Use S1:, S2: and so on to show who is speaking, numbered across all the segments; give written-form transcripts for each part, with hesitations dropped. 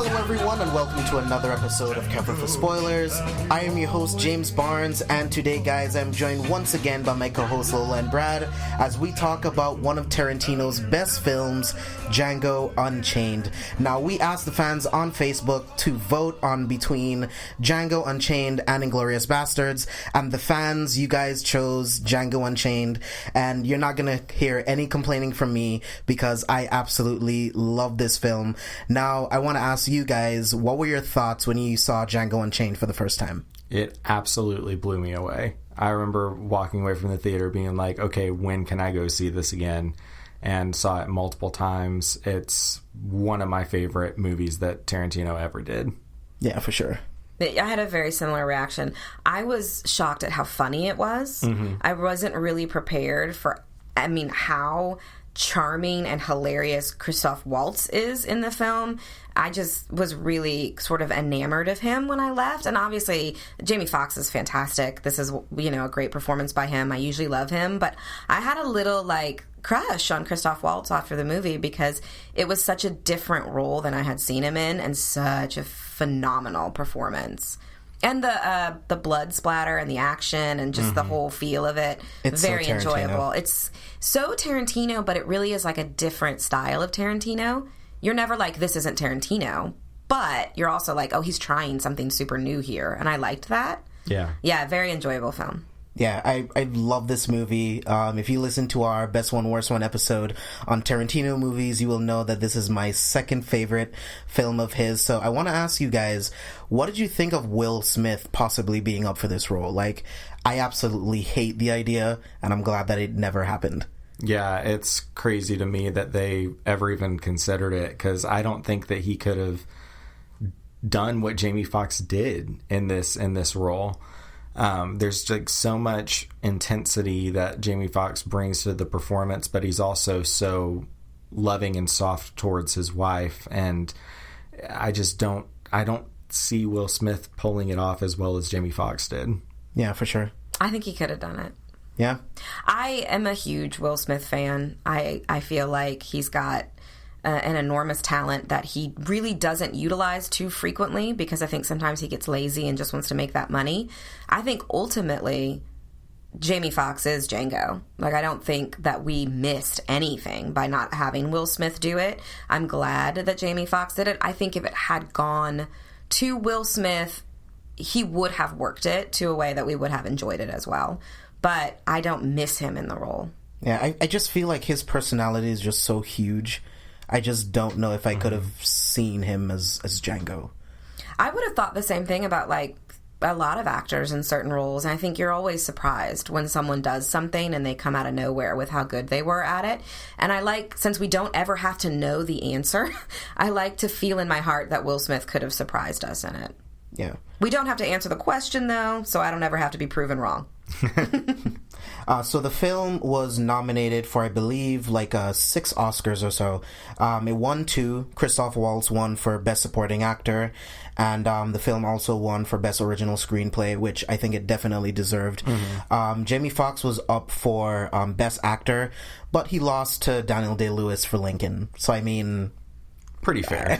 S1: Hello everyone and welcome to another episode of Cover for Spoilers. I am your host James Barnes, and today guys I'm joined once again by my co-hosts Lola and Brad as we talk about one of Tarantino's best films, Django Unchained. Now we asked the fans on Facebook to vote on between Django Unchained and Inglourious Basterds, and the fans, you guys chose Django Unchained, and you're not gonna hear any complaining from me because I absolutely love this film. Now I want to ask you guys, what were your thoughts when you saw Django Unchained for the first time?
S2: It absolutely blew me away. I remember walking away from the theater being like, okay, when can I go see this again? And saw it multiple times. It's one of my favorite movies that Tarantino ever did.
S1: Yeah, for sure.
S3: I had a very similar reaction. I was shocked at how funny it was. Mm-hmm. I wasn't really prepared for, how charming and hilarious Christoph Waltz is in the film. I just was really sort of enamored of him when I left. And obviously, Jamie Foxx is fantastic. This is, a great performance by him. I usually love him. But I had a little, crush on Christoph Waltz after the movie because it was such a different role than I had seen him in, and such a phenomenal performance. And the blood splatter and the action and just the whole feel of it, it's very so enjoyable. It's so Tarantino, but it really is like a different style of Tarantino. You're never like, this isn't Tarantino, but you're also like, oh, he's trying something super new here, and I liked that. Yeah, very enjoyable film.
S1: Yeah, I love this movie. If you listen to our Best One, Worst One episode on Tarantino movies, you will know that this is my second favorite film of his. So I want to ask you guys, what did you think of Will Smith possibly being up for this role? I absolutely hate the idea, and I'm glad that it never happened.
S2: Yeah, it's crazy to me that they ever even considered it, because I don't think that he could have done what Jamie Foxx did in this role. There's so much intensity that Jamie Foxx brings to the performance, but he's also so loving and soft towards his wife, and I don't see Will Smith pulling it off as well as Jamie Foxx did.
S1: Yeah, for sure.
S3: I think he could have done it.
S1: Yeah.
S3: I am a huge Will Smith fan. I feel like he's got an enormous talent that he really doesn't utilize too frequently, because I think sometimes he gets lazy and just wants to make that money. I think ultimately Jamie Foxx is Django. I don't think that we missed anything by not having Will Smith do it. I'm glad that Jamie Foxx did it. I think if it had gone to Will Smith, he would have worked it to a way that we would have enjoyed it as well. But I don't miss him in the role.
S1: Yeah, I just feel like his personality is just so huge. I just don't know if I could have seen him as Django.
S3: I would have thought the same thing about, a lot of actors in certain roles. And I think you're always surprised when someone does something and they come out of nowhere with how good they were at it. And since we don't ever have to know the answer, I like to feel in my heart that Will Smith could have surprised us in it.
S1: Yeah.
S3: We don't have to answer the question, though, so I don't ever have to be proven wrong.
S1: So the film was nominated for, I believe, 6 Oscars or so. It won 2. Christoph Waltz won for Best Supporting Actor, and the film also won for Best Original Screenplay, which I think it definitely deserved. Mm-hmm. Jamie Foxx was up for Best Actor, but he lost to Daniel Day-Lewis for Lincoln. So,
S2: pretty fair.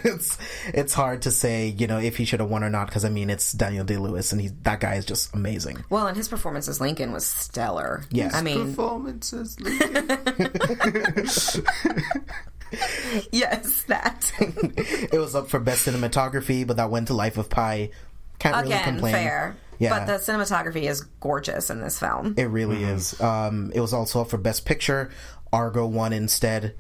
S1: It's hard to say, if he should have won or not, because it's Daniel Day-Lewis, and that guy is just amazing.
S3: Well, and his performance as Lincoln was stellar.
S1: Yes.
S2: Performance as Lincoln.
S3: Yes, that.
S1: It was up for Best Cinematography, but that went to Life of Pi. Can't really complain.
S3: Fair.
S1: Yeah.
S3: But the cinematography is gorgeous in this film.
S1: It really is. It was also up for Best Picture. Argo won instead.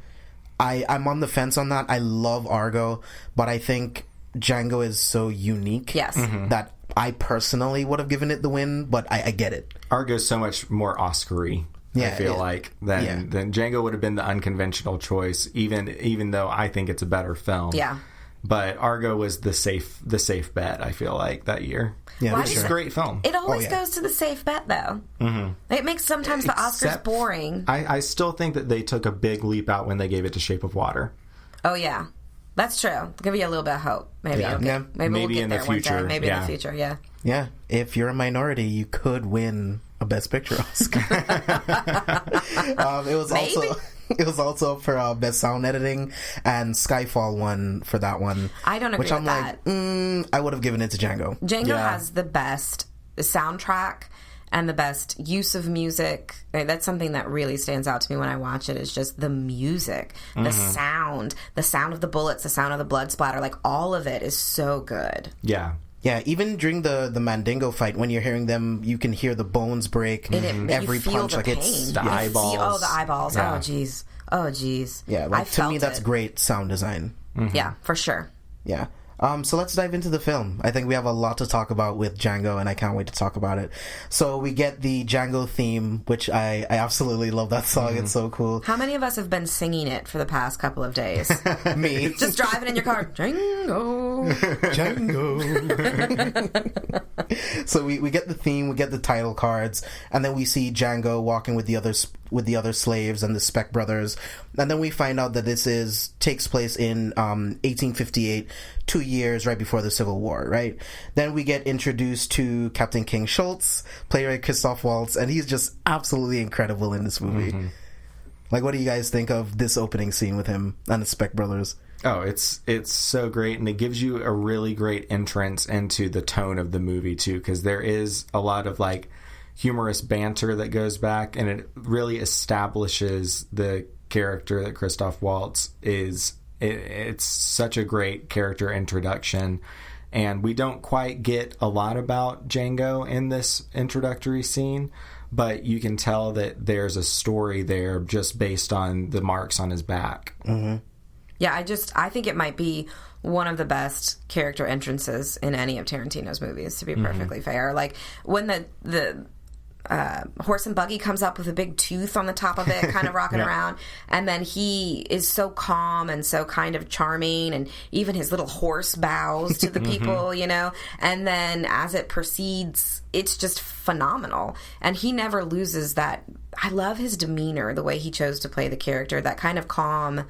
S1: I'm on the fence on that. I love Argo, but I think Django is so unique that I personally would have given it the win, but I get it.
S2: Argo's so much more Oscar-y, I feel than Django would have been the unconventional choice, even though I think it's a better film.
S3: Yeah.
S2: But Argo was the safe bet, I feel like, that year.
S1: Yeah,
S2: which is a great film.
S3: It always goes to the safe bet, though. Mm-hmm. It makes sometimes the Oscars boring.
S2: I still think that they took a big leap out when they gave it to Shape of Water.
S3: Oh, yeah. That's true. Give you a little bit of hope. Maybe.
S2: Yeah.
S3: Okay.
S2: Yeah.
S3: Maybe we'll get
S2: in
S3: there
S2: the future.
S3: One day. Maybe in the future, yeah.
S1: Yeah. If you're a minority, you could win a Best Picture Oscar. It was
S3: Maybe?
S1: also... It was also up for best sound editing, and Skyfall won for that one.
S3: I don't agree
S1: which I'm
S3: with
S1: like,
S3: that.
S1: I would have given it to Django.
S3: Django has the best soundtrack and the best use of music. That's something that really stands out to me when I watch it, is just the music, the sound of the bullets, the sound of the blood splatter. Like, all of it is so good.
S2: Yeah.
S1: Yeah, even during the Mandingo fight, when you're hearing them, you can hear the bones break. Every
S3: you feel
S1: punch,
S3: the
S1: like
S3: pain.
S1: it's
S2: the eyeballs.
S3: The eyeballs.
S2: Yeah.
S3: Oh, jeez.
S1: Yeah, like, to me, that's great sound design.
S3: Yeah, for sure.
S1: Yeah. So let's dive into the film. I think we have a lot to talk about with Django, and I can't wait to talk about it. So we get the Django theme, which I absolutely love that song. It's so cool.
S3: How many of us have been singing it for the past couple of days?
S1: Me.
S3: Just driving in your car. Django.
S1: Django. So we get the theme, we get the title cards, and then we see Django walking with the other slaves and the Speck brothers, and then we find out that this takes place in 1858, 2 years right before the Civil War, right? Then we get introduced to Captain King Schultz, played by Christoph Waltz, and he's just absolutely incredible in this movie. Like, what do you guys think of this opening scene with him and the Speck brothers?
S2: Oh, it's so great, and it gives you a really great entrance into the tone of the movie too, because there is a lot of like humorous banter that goes back, and it really establishes the character that Christoph Waltz is. It's such a great character introduction, and we don't quite get a lot about Django in this introductory scene, but you can tell that there's a story there just based on the marks on his back.
S3: Yeah, I think it might be one of the best character entrances in any of Tarantino's movies, to be perfectly fair. Like, when the horse and buggy comes up with a big tooth on the top of it, kind of rocking around, and then he is so calm and so kind of charming, and even his little horse bows to the people, you know, and then as it proceeds, it's just phenomenal, and he never loses that. I love his demeanor, the way he chose to play the character, that kind of calm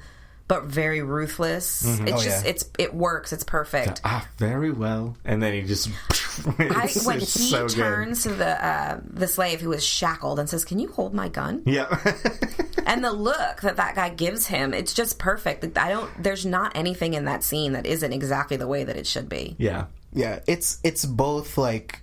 S3: but very ruthless. It works. It's perfect.
S2: Very well. And then he just
S3: when he so turns to the slave who is shackled and says, "Can you hold my gun?"
S2: Yeah.
S3: And the look that guy gives him, it's just perfect. There's not anything in that scene that isn't exactly the way that it should be.
S2: Yeah.
S1: Yeah, it's both like,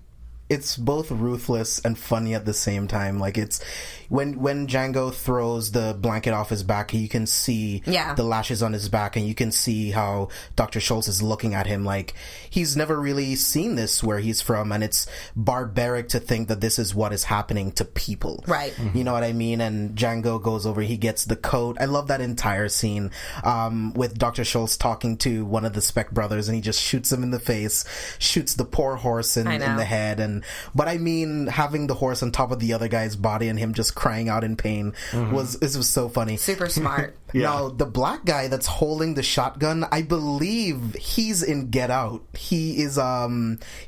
S1: it's both ruthless and funny at the same time. Like, it's when Django throws the blanket off his back, you can see the lashes on his back, and you can see how Dr. Schultz is looking at him like he's never really seen this where he's from, and it's barbaric to think that this is what is happening to people.
S3: Right.
S1: You know what I mean? And Django goes over, he gets the coat. I love that entire scene with Dr. Schultz talking to one of the Speck brothers, and he just shoots him in the face, shoots the poor horse in the head. But I mean, having the horse on top of the other guy's body and him just crying out in pain was so funny.
S3: Super smart.
S1: Now, the black guy that's holding the shotgun, I believe he's in Get Out. He is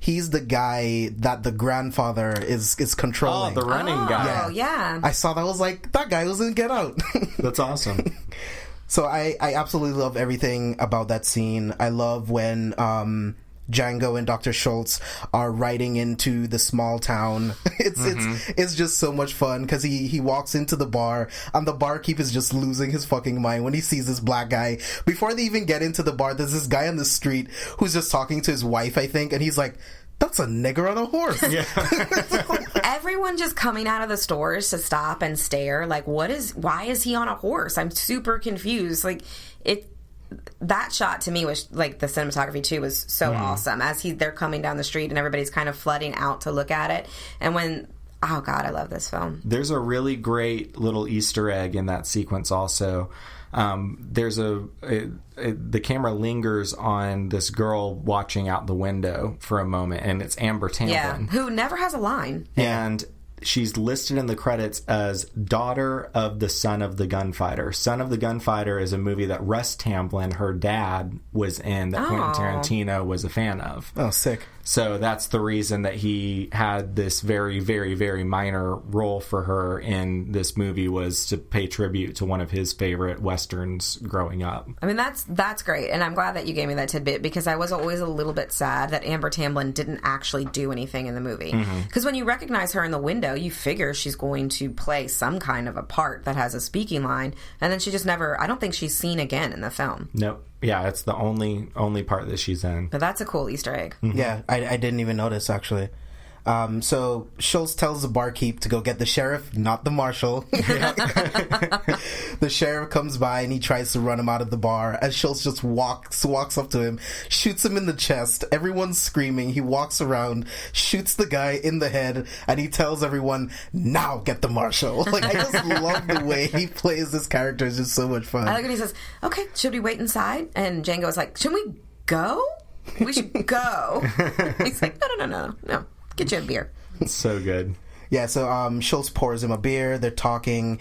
S1: he's the guy that the grandfather is controlling.
S2: Oh, the running guy.
S3: Oh, yeah.
S1: I saw that. I was like, that guy was in Get Out.
S2: That's awesome.
S1: So I absolutely love everything about that scene. I love when Django and Dr. Schultz are riding into the small town. It's just so much fun, because he walks into the bar, and the barkeep is just losing his fucking mind when he sees this black guy. Before they even get into the bar, there's this guy on the street who's just talking to his wife, I think, and he's like, "That's a nigger on a horse." Yeah.
S3: Everyone just coming out of the stores to stop and stare, like, why is he on a horse? I'm super confused. Like, that shot to me was like, the cinematography too was so awesome, as they're coming down the street and everybody's kind of flooding out to look at it. And oh god, I love this film.
S2: There's a really great little Easter egg in that sequence also. There's the camera lingers on this girl watching out the window for a moment, and it's Amber Tamblyn,
S3: who never has a line,
S2: and she's listed in the credits as daughter of the Son of the Gunfighter. Son of the Gunfighter is a movie that Russ Tamblyn, her dad, was in, that Quentin Tarantino was a fan of.
S1: Oh, sick.
S2: So that's the reason that he had this very, very, very minor role for her in this movie, was to pay tribute to one of his favorite Westerns growing up.
S3: I mean, that's great, and I'm glad that you gave me that tidbit, because I was always a little bit sad that Amber Tamblyn didn't actually do anything in the movie. Because when you recognize her in the window, you figure she's going to play some kind of a part that has a speaking line, and then she just never, I don't think she's seen again in the film.
S2: Nope. Yeah, it's the only part that she's in.
S3: But that's a cool Easter egg.
S1: Mm-hmm. Yeah, I didn't even notice, actually. So Schultz tells the barkeep to go get the sheriff, not the marshal. The sheriff comes by and he tries to run him out of the bar, and Schultz just walks up to him, shoots him in the chest. Everyone's screaming. He walks around, shoots the guy in the head, and he tells everyone, now get the marshal. Like, I just love the way he plays this character. It's just so much fun.
S3: I like when he says, okay, should we wait inside? And Django is like, should we go? We should go. He's like, no. Get you a beer.
S2: It's so good.
S1: Yeah, so Schultz pours him a beer. They're talking.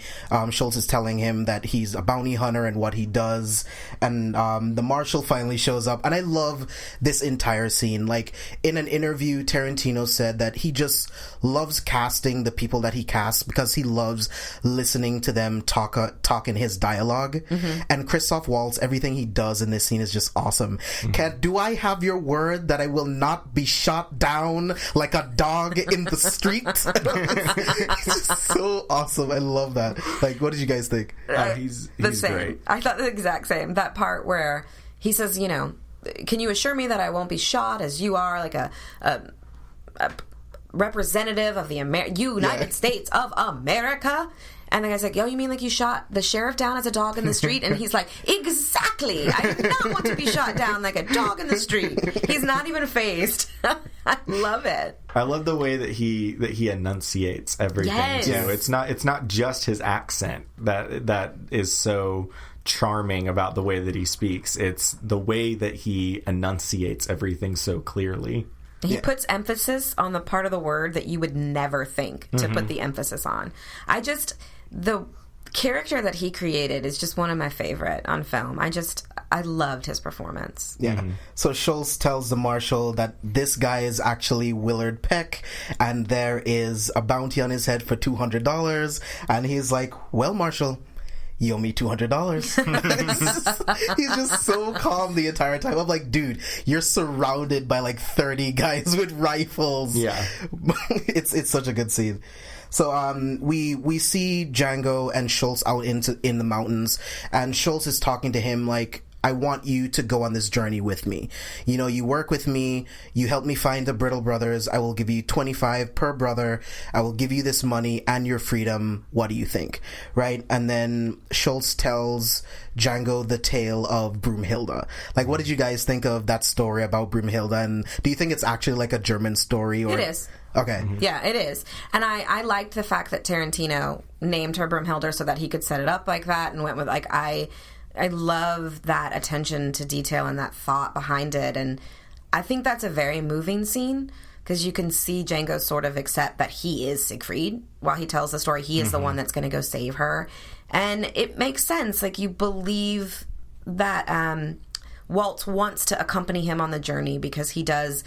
S1: Schultz is telling him that he's a bounty hunter and what he does. And the marshal finally shows up. And I love this entire scene. Like, in an interview, Tarantino said that he just loves casting the people that he casts because he loves listening to them talk in his dialogue. Mm-hmm. And Christoph Waltz, everything he does in this scene is just awesome. Mm-hmm. Do I have your word that I will not be shot down like a dog in the street? It's just so awesome. I love that. Like, what did you guys think?
S2: He's
S3: same.
S2: great.
S3: I thought the exact same. That part where he says, can you assure me that I won't be shot as you are like a representative of the United States of America? And the guy's like, yo, you mean like you shot the sheriff down as a dog in the street? And he's like, exactly. I do not want to be shot down like a dog in the street. He's not even fazed. I love it.
S2: I love the way that he enunciates everything too. It's not just his accent that is so charming about the way that he speaks. It's the way that he enunciates everything so clearly.
S3: He puts emphasis on the part of the word that you would never think to put the emphasis on. The character that he created is just one of my favorite on film. I loved his performance.
S1: Yeah. Mm-hmm. So Schultz tells the marshal that this guy is actually Willard Peck, and there is a bounty on his head for $200. And he's like, well, marshal, you owe me $200. He's just so calm the entire time. I'm like, dude, you're surrounded by like 30 guys with rifles.
S2: Yeah.
S1: It's such a good scene. So we see Django and Schultz out in the mountains, and Schultz is talking to him like, I want you to go on this journey with me. You work with me. You help me find the Brittle brothers. I will give you $25 per brother. I will give you this money and your freedom. What do you think? Right? And then Schultz tells Django the tale of Broomhilda. Like, what did you guys think of that story about Broomhilda? And do you think it's actually like a German story? Or...
S3: It is.
S1: Okay.
S3: Mm-hmm. Yeah, it is. And I liked the fact that Tarantino named her Broomhilda so that he could set it up like that, and went with, like, I love that attention to detail and that thought behind it. And I think that's a very moving scene, because you can see Django sort of accept that he is Siegfried while he tells the story. He is the one that's going to go save her. And it makes sense. Like, you believe that Waltz wants to accompany him on the journey because he does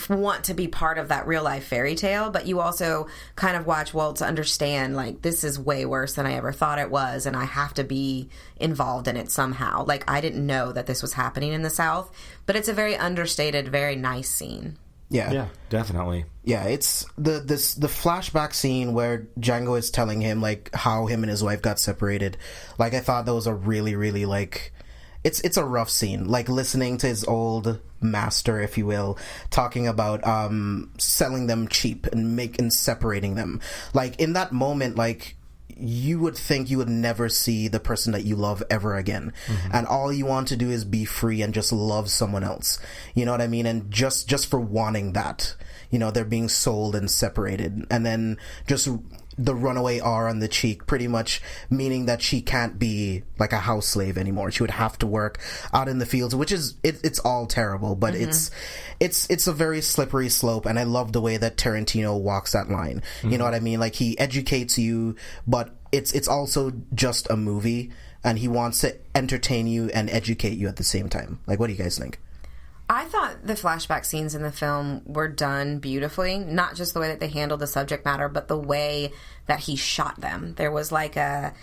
S3: want to be part of that real life fairy tale, but you also kind of watch Waltz understand, like, this is way worse than I ever thought it was, and I have to be involved in it somehow. Like, I didn't know that this was happening in the South, but it's a very understated, very nice scene.
S1: Yeah,
S2: definitely.
S1: Yeah, it's the flashback scene where Django is telling him like how him and his wife got separated. Like, I thought that was a really, really, like, it's a rough scene. Like, listening to his old master, if you will, talking about selling them cheap and separating them. Like, in that moment, like, you would think you would never see the person that you love ever again. Mm-hmm. And all you want to do is be free and just love someone else. You know what I mean? And just for wanting that, they're being sold and separated. And then just the runaway R on the cheek, pretty much meaning that she can't be like a house slave anymore. She would have to work out in the fields, which is it's all terrible, but it's a very slippery slope. And I love the way that Tarantino walks that line. Mm-hmm. You know what I mean? Like, he educates you, but it's also just a movie, and he wants to entertain you and educate you at the same time. Like, what do you guys think?
S3: I thought the flashback scenes in the film were done beautifully. Not just the way that they handled the subject matter, but the way that he shot them. There was like a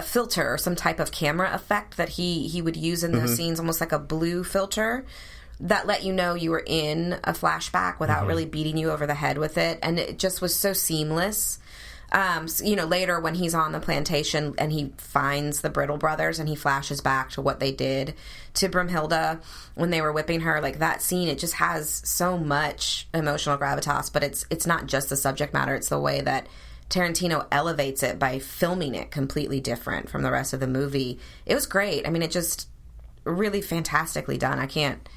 S3: filter or some type of camera effect that he would use in those scenes, almost like a blue filter, that let you know you were in a flashback without really beating you over the head with it, and it just was so seamless. Later when he's on the plantation and he finds the Brittle brothers and he flashes back to what they did to Brumhilde when they were whipping her, like that scene, it just has so much emotional gravitas, but it's not just the subject matter, it's the way that Tarantino elevates it by filming it completely different from the rest of the movie. It was great. I mean, it just really fantastically done. I can't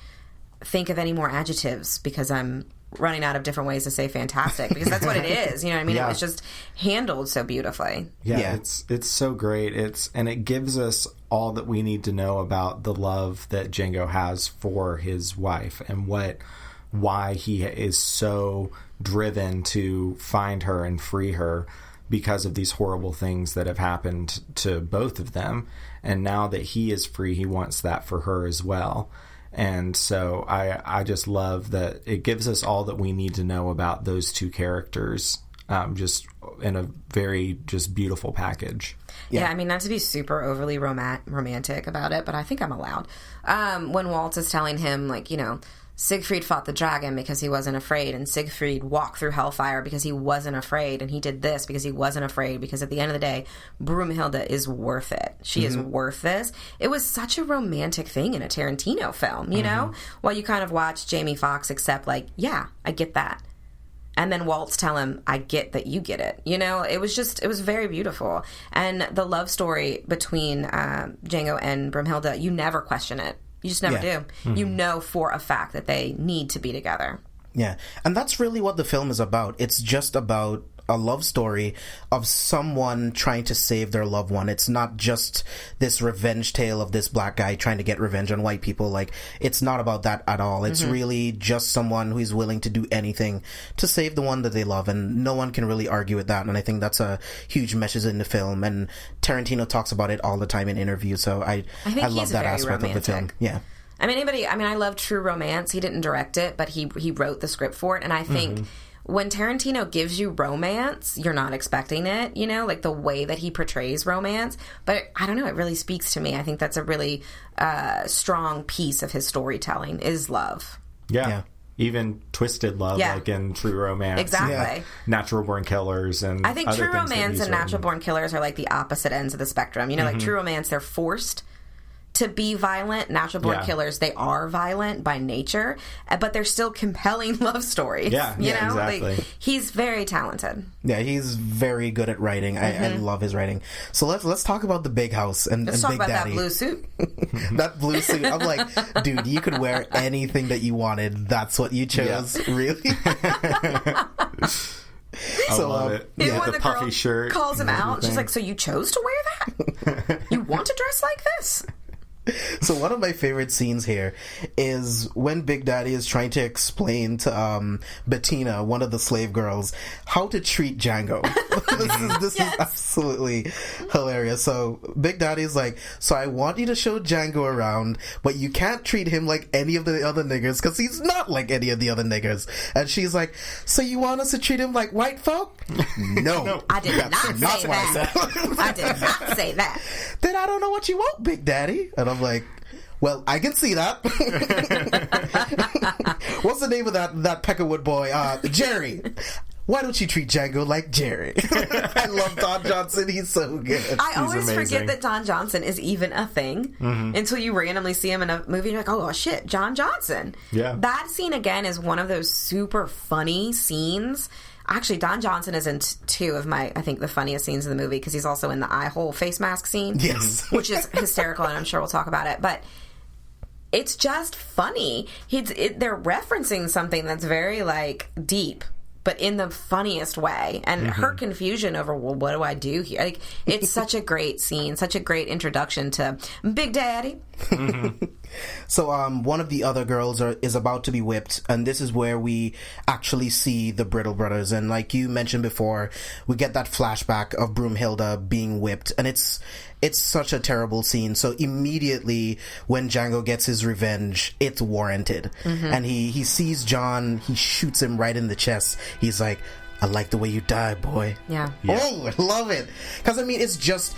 S3: think of any more adjectives because I'm running out of different ways to say fantastic, because that's what it is. You know what I mean? It was just handled so beautifully.
S2: Yeah. It's so great. And it gives us all that we need to know about the love that Django has for his wife and why he is so driven to find her and free her because of these horrible things that have happened to both of them. And now that he is free, he wants that for her as well. And so I just love that it gives us all that we need to know about those two characters, just in a very just beautiful package.
S3: Yeah, I mean, not to be super overly romantic about it, but I think I'm allowed. When Waltz is telling him, like, Siegfried fought the dragon because he wasn't afraid, and Siegfried walked through hellfire because he wasn't afraid, and he did this because he wasn't afraid, because at the end of the day, Brumhilde is worth it. She is worth this. It was such a romantic thing in a Tarantino film, you know? While you kind of watch Jamie Foxx accept, like, yeah, I get that. And then Waltz tell him, I get that you get it. It was very beautiful. And the love story between Django and Brumhilde, you never question it. You just never do. You know for a fact that they need to be together.
S1: Yeah. And that's really what the film is about. It's just about a love story of someone trying to save their loved one. It's not just this revenge tale of this black guy trying to get revenge on white people. Like, it's not about that at all. It's really just someone who is willing to do anything to save the one that they love, and no one can really argue with that. And I think that's a huge message in the film, and Tarantino talks about it all the time in interviews, so I love that aspect of the film. Yeah.
S3: I love True Romance. He didn't direct it, but he wrote the script for it, and I think when Tarantino gives you romance, you're not expecting it, like the way that he portrays romance. But I don't know, it really speaks to me. I think that's a really strong piece of his storytelling is love.
S2: Yeah. Even twisted love, like in True Romance.
S3: Exactly.
S2: Natural Born Killers and
S3: I think True Romance and Natural Born Killers are like the opposite ends of the spectrum. Like True Romance, they're forced to be violent. Natural Born Killers, they are violent by nature, but they're still compelling love stories.
S2: Exactly.
S3: Like, he's very talented.
S1: Yeah, he's very good at writing. I love his writing. So let's talk about the big house and
S3: talk
S1: Big
S3: about
S1: Daddy.
S3: that blue suit.
S1: That blue suit. I'm like, dude, you could wear anything that you wanted. That's what you chose. Yeah. Really?
S2: I love it.
S3: Yeah,
S2: the puffy shirt
S3: calls him out. She's like, so you chose to wear that? You want to dress like this?
S1: So one of my favorite scenes here is when Big Daddy is trying to explain to Bettina, one of the slave girls, how to treat Django. This is absolutely hilarious. So Big Daddy's like, so I want you to show Django around, but you can't treat him like any of the other niggers because he's not like any of the other niggers. And she's like, so you want us to treat him like white folk? No.
S3: I did not say that. I did not say that.
S1: Then I don't know what you want, Big Daddy. And I'm like, well, I can see that. What's the name of that Peckerwood boy? Jerry. Why don't you treat Django like Jerry? I love Don Johnson. He's so good.
S3: I always forget that Don Johnson is even a thing until you randomly see him in a movie and you're like, oh, shit, John Johnson.
S2: Yeah.
S3: That scene, again, is one of those super funny scenes. Actually, Don Johnson is in two of my, I think, the funniest scenes in the movie, because he's also in the eye hole face mask scene.
S1: Yes.
S3: Which is hysterical, and I'm sure we'll talk about it. But it's just funny. They're referencing something that's very, like, deep, but in the funniest way. And her confusion over, well, what do I do here? Like, it's such a great scene, such a great introduction to Big Daddy.
S1: So one of the other girls is about to be whipped, and this is where we actually see the Brittle brothers. And like you mentioned before, we get that flashback of Brumhilde being whipped, and it's such a terrible scene. So immediately when Django gets his revenge, it's warranted. And he sees John, he shoots him right in the chest. He's like, I like the way you die, boy.
S3: Yeah.
S1: Oh, I love it. Because, I mean, it's just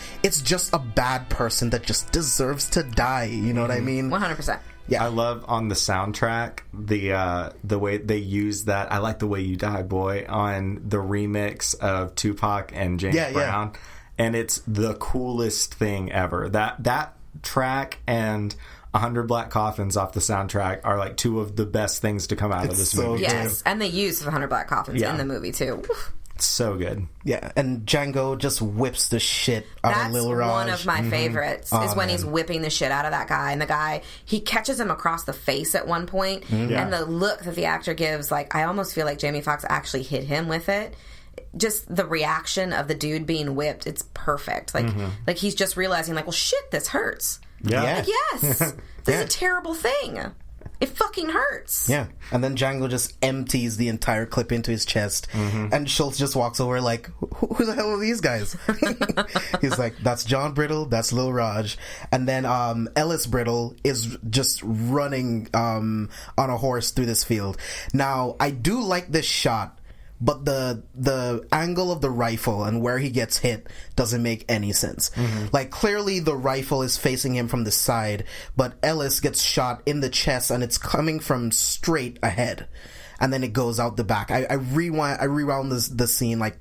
S1: a bad person that just deserves to die. You know what I mean?
S3: 100%.
S1: Yeah.
S2: I love on the soundtrack the way they use that. I like the way you die, boy, on the remix of Tupac and James Brown, and it's the coolest thing ever. That track and 100 Black Coffins off the soundtrack are like two of the best things to come out of this movie.
S3: Yes, and the use of 100 Black Coffins in the movie too.
S2: It's so good.
S1: Yeah, and Django just whips the shit out of Lil Raj.
S3: That's one of my favorites, is when he's whipping the shit out of that guy. And the guy, he catches him across the face at one point, and the look that the actor gives, like, I almost feel like Jamie Foxx actually hit him with it. Just the reaction of the dude being whipped, it's perfect. Like, like he's just realizing, like, well, shit, this hurts.
S2: Yeah.
S3: Like, yes, this is a terrible thing. It fucking hurts.
S1: Yeah. And then Django just empties the entire clip into his chest. And Schultz just walks over like, who the hell are these guys? He's like, that's John Brittle, that's Lil Raj. And then Ellis Brittle is just running on a horse through this field. Now, I do like this shot, but the angle of the rifle and where he gets hit doesn't make any sense. Like, clearly the rifle is facing him from the side, but Ellis gets shot in the chest and it's coming from straight ahead, and then it goes out the back. I rewound the scene like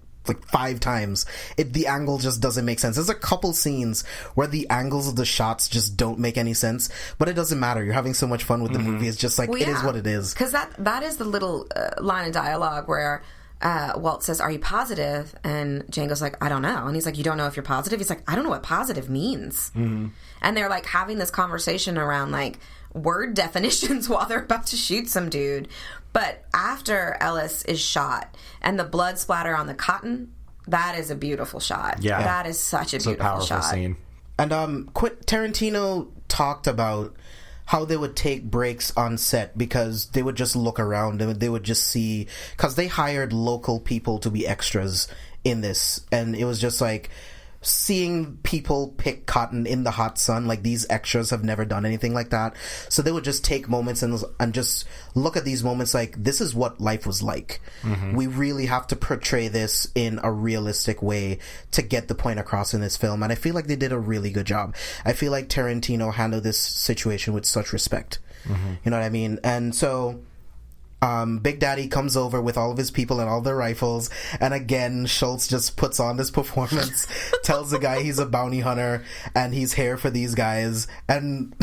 S1: 5 times. The angle just doesn't make sense. There's a couple scenes where the angles of the shots just don't make any sense, but it doesn't matter. You're having so much fun with the movie. It's just like, it is what it is.
S3: Because that is the little line of dialogue where Walt says, "Are you positive?" And Django's like, "I don't know." And he's like, "You don't know if you're positive?" He's like, "I don't know what positive means." And they're like having this conversation around like word definitions while they're about to shoot some dude. But after Ellis is shot and the blood splatter on the cotton, that is a beautiful shot. Yeah, that is such a beautiful shot.
S2: Scene.
S1: And Tarantino talked about how they would take breaks on set because they would just look around and they would just see, because they hired local people to be extras in this, and it was just like seeing people pick cotton in the hot sun. Like, these extras have never done anything like that, so they would just take moments and just look at these moments like, this is what life was like. We really have to portray this in a realistic way to get the point across in this film, and I feel like they did a really good job. I feel like Tarantino handled this situation with such respect. You know what I mean? And so Big Daddy comes over with all of his people and all their rifles, and again Schultz just puts on this performance, tells the guy he's a bounty hunter and he's here for these guys, and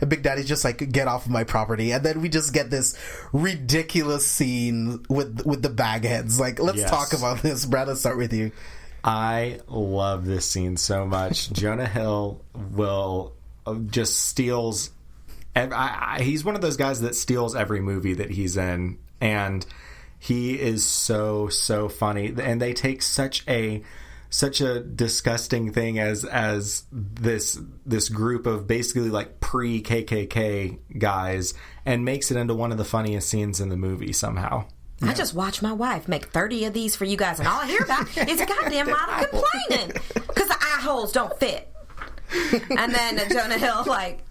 S1: Big Daddy's just like, get off of my property. And then we just get this ridiculous scene with the bagheads. Like, let's talk about this. Brad, let's start with you.
S2: I love this scene so much. Jonah Hill will just steals. He's one of those guys that steals every movie that he's in, and he is so funny. And they take such a disgusting thing as this group of basically like pre-KKK guys and makes it into one of the funniest scenes in the movie somehow.
S3: I just watched my wife make 30 of these for you guys, and all I hear about is a goddamn model complaining because the eye holes don't fit. And then Jonah Hill like,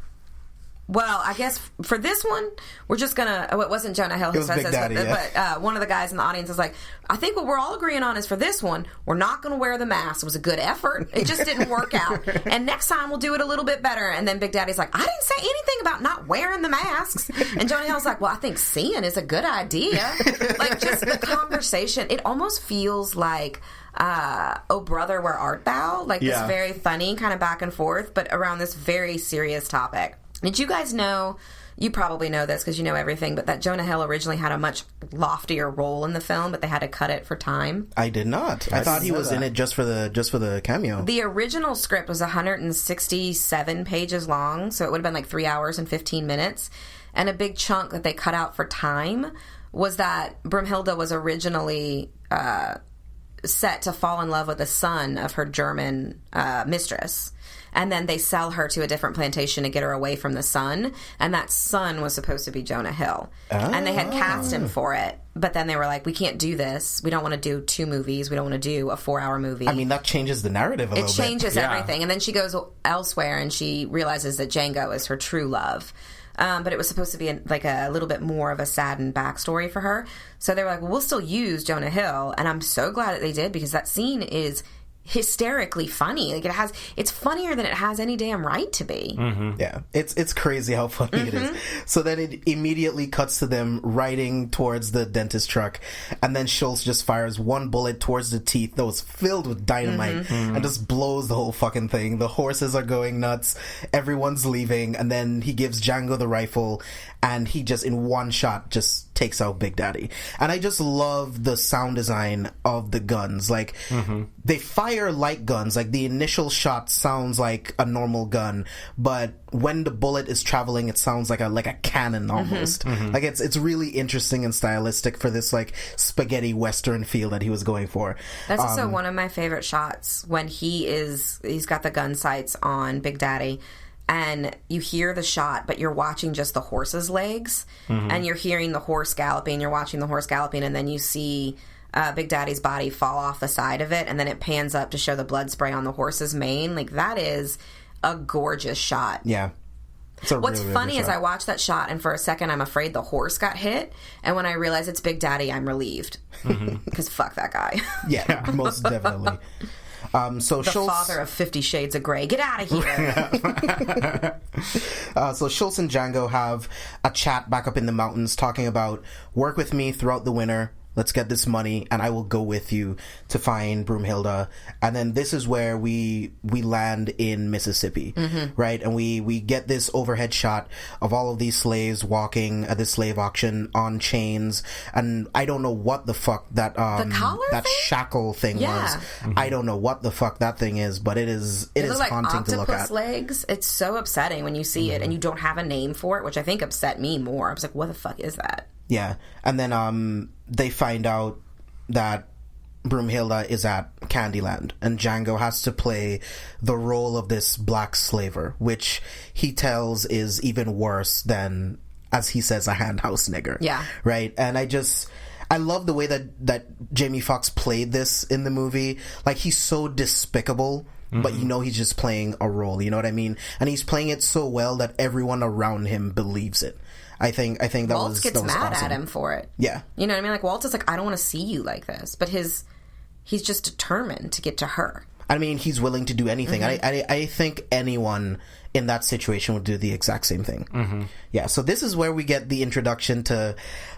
S3: well, I guess for this one, we're just gonna. It wasn't Jonah Hill who says this, but one of the guys in the audience is like, I think what we're all agreeing on is for this one, we're not gonna wear the mask. It was a good effort. It just didn't work out, and next time we'll do it a little bit better. And then Big Daddy's like, I didn't say anything about not wearing the masks. And Jonah Hill's like, well, I think seeing is a good idea. Like, just the conversation. It almost feels like, oh brother, where art thou? Like this very funny kind of back and forth, but around this very serious topic. Did you guys know, you probably know this because you know everything, but that Jonah Hill originally had a much loftier role in the film, but they had to cut it for time?
S1: I did not. I thought he was in it just for the cameo.
S3: The original script was 167 pages long, so it would have been like 3 hours and 15 minutes. And a big chunk that they cut out for time was that Brumhilde was originally set to fall in love with the son of her German mistress. And then they sell her to a different plantation to get her away from the son. And that son was supposed to be Jonah Hill. And they had cast him for it. But then they were like, we can't do this. We don't want to do 2 movies. We don't want to do a 4-hour movie.
S1: I mean, that changes the narrative a little bit.
S3: It changes everything. And then she goes elsewhere and she realizes that Django is her true love. But it was supposed to be like a little bit more of a saddened backstory for her. So they were like, well, we'll still use Jonah Hill. And I'm so glad that they did, because that scene is hysterically funny. Like it's funnier than it has any damn right to be.
S1: Yeah, it's crazy how funny it is. So then it immediately cuts to them riding towards the dentist truck, and then Schultz just fires one bullet towards the teeth that was filled with dynamite and just blows the whole fucking thing. The horses are going nuts, everyone's leaving, and then he gives Django the rifle, and he just in one shot just takes out Big Daddy. And I just love the sound design of the guns. Like, they fire like guns. Like, the initial shot sounds like a normal gun, but when the bullet is traveling, it sounds like a cannon almost. Like, it's really interesting and stylistic for this, like, spaghetti western feel that he was going for.
S3: That's also one of my favorite shots, when he's got the gun sights on Big Daddy, and you hear the shot, but you're watching just the horse's legs, and you're hearing the horse galloping, you're watching the horse galloping, and then you see Big Daddy's body fall off the side of it, and then it pans up to show the blood spray on the horse's mane. Like, that is a gorgeous shot.
S1: Yeah.
S3: What's funny is I watched that shot, and for a second I'm afraid the horse got hit, and when I realize it's Big Daddy, I'm relieved. Because fuck that guy.
S1: Yeah, most definitely. So
S3: the
S1: Schultz,
S3: father of 50 Shades of Grey. Get out of here.
S1: So Schultz and Django have a chat back up in the mountains talking about work with me throughout the winter. Let's get this money, and I will go with you to find Broomhilda. And then this is where we land in Mississippi, right? And we get this overhead shot of all of these slaves walking at this slave auction on chains. And I don't know what the fuck that
S3: thing?
S1: shackle thing was. I don't know what the fuck that thing is, but it is
S3: like
S1: haunting to look at.
S3: Legs. It's so upsetting when you see it, and you don't have a name for it, which I think upset me more. I was like, what the fuck is that?
S1: Yeah. And then they find out that Broomhilda is at Candyland, and Django has to play the role of this black slaver, which he tells is even worse than, as he says, a handhouse nigger.
S3: Yeah.
S1: Right? And I love the way that Jamie Foxx played this in the movie. Like, he's so despicable, but you know he's just playing a role, you know what I mean? And he's playing it so well that everyone around him believes it. I think that
S3: Waltz gets mad
S1: awesome.
S3: at him for it.
S1: Yeah.
S3: You know what I mean? Like, Waltz is like, I don't want to see you like this. But he's just determined to get to her.
S1: I mean, he's willing to do anything. I think anyone in that situation would do the exact same thing. Yeah, so this is where we get the introduction to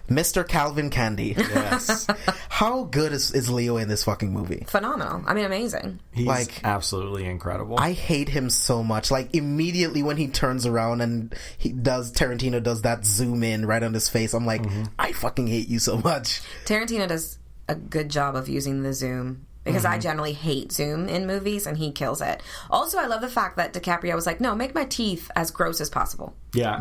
S1: Mr. Calvin Candy.
S2: Yes.
S1: How good is Leo in this fucking movie?
S3: Phenomenal. I mean, amazing.
S2: He's absolutely incredible.
S1: I hate him so much. Like, immediately when he turns around and Tarantino does that zoom in right on his face, I'm like, I fucking hate you so much.
S3: Tarantino does a good job of using the zoom. Because I generally hate zoom in movies, and he kills it. Also, I love the fact that Dicaprio was like, no, make my teeth as gross as possible.
S2: Yeah.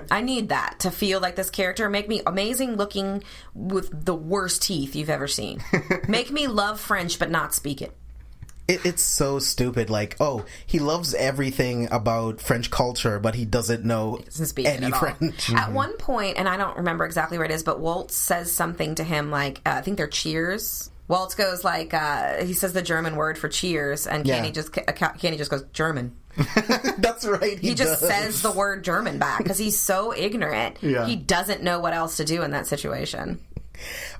S3: I need that to feel like this character. Make me amazing looking with the worst teeth you've ever seen. Make me love French but not speak it.
S1: It's so stupid. Like, oh, he loves everything about French culture, but he doesn't know any French.
S3: At one point, and I don't remember exactly where it is, but Waltz says something to him like, I think they're cheers. Waltz goes like, he says the German word for cheers, and Candy just goes, German.
S1: That's right.
S3: He just says the word German back because he's so ignorant. Yeah. He doesn't know what else to do in that situation.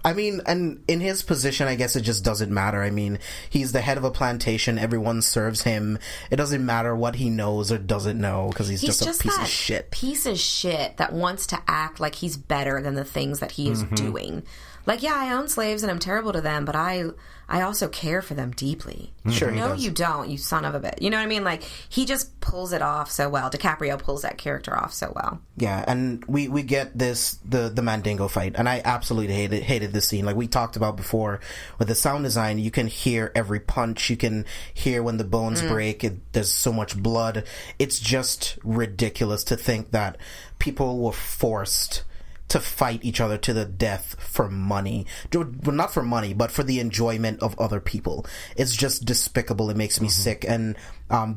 S1: I mean, and in his position, I guess it just doesn't matter. I mean, he's the head of a plantation. Everyone serves him. It doesn't matter what he knows or doesn't know because he's just a piece of shit.
S3: Piece of shit that wants to act like he's better than the things that he is doing. Like, yeah, I own slaves and I'm terrible to them, but I also care for them deeply.
S1: Sure,
S3: no, you don't, you son of a bitch. You know what I mean? Like, he just pulls it off so well. Dicaprio pulls that character off so well.
S1: Yeah, and we get the Mandingo fight, and I absolutely hated this scene. Like we talked about before, with the sound design, you can hear every punch. You can hear when the bones break. There's so much blood. It's just ridiculous to think that people were forced to fight each other to the death for money. Well, not for money, but for the enjoyment of other people. It's just despicable. It makes me sick. And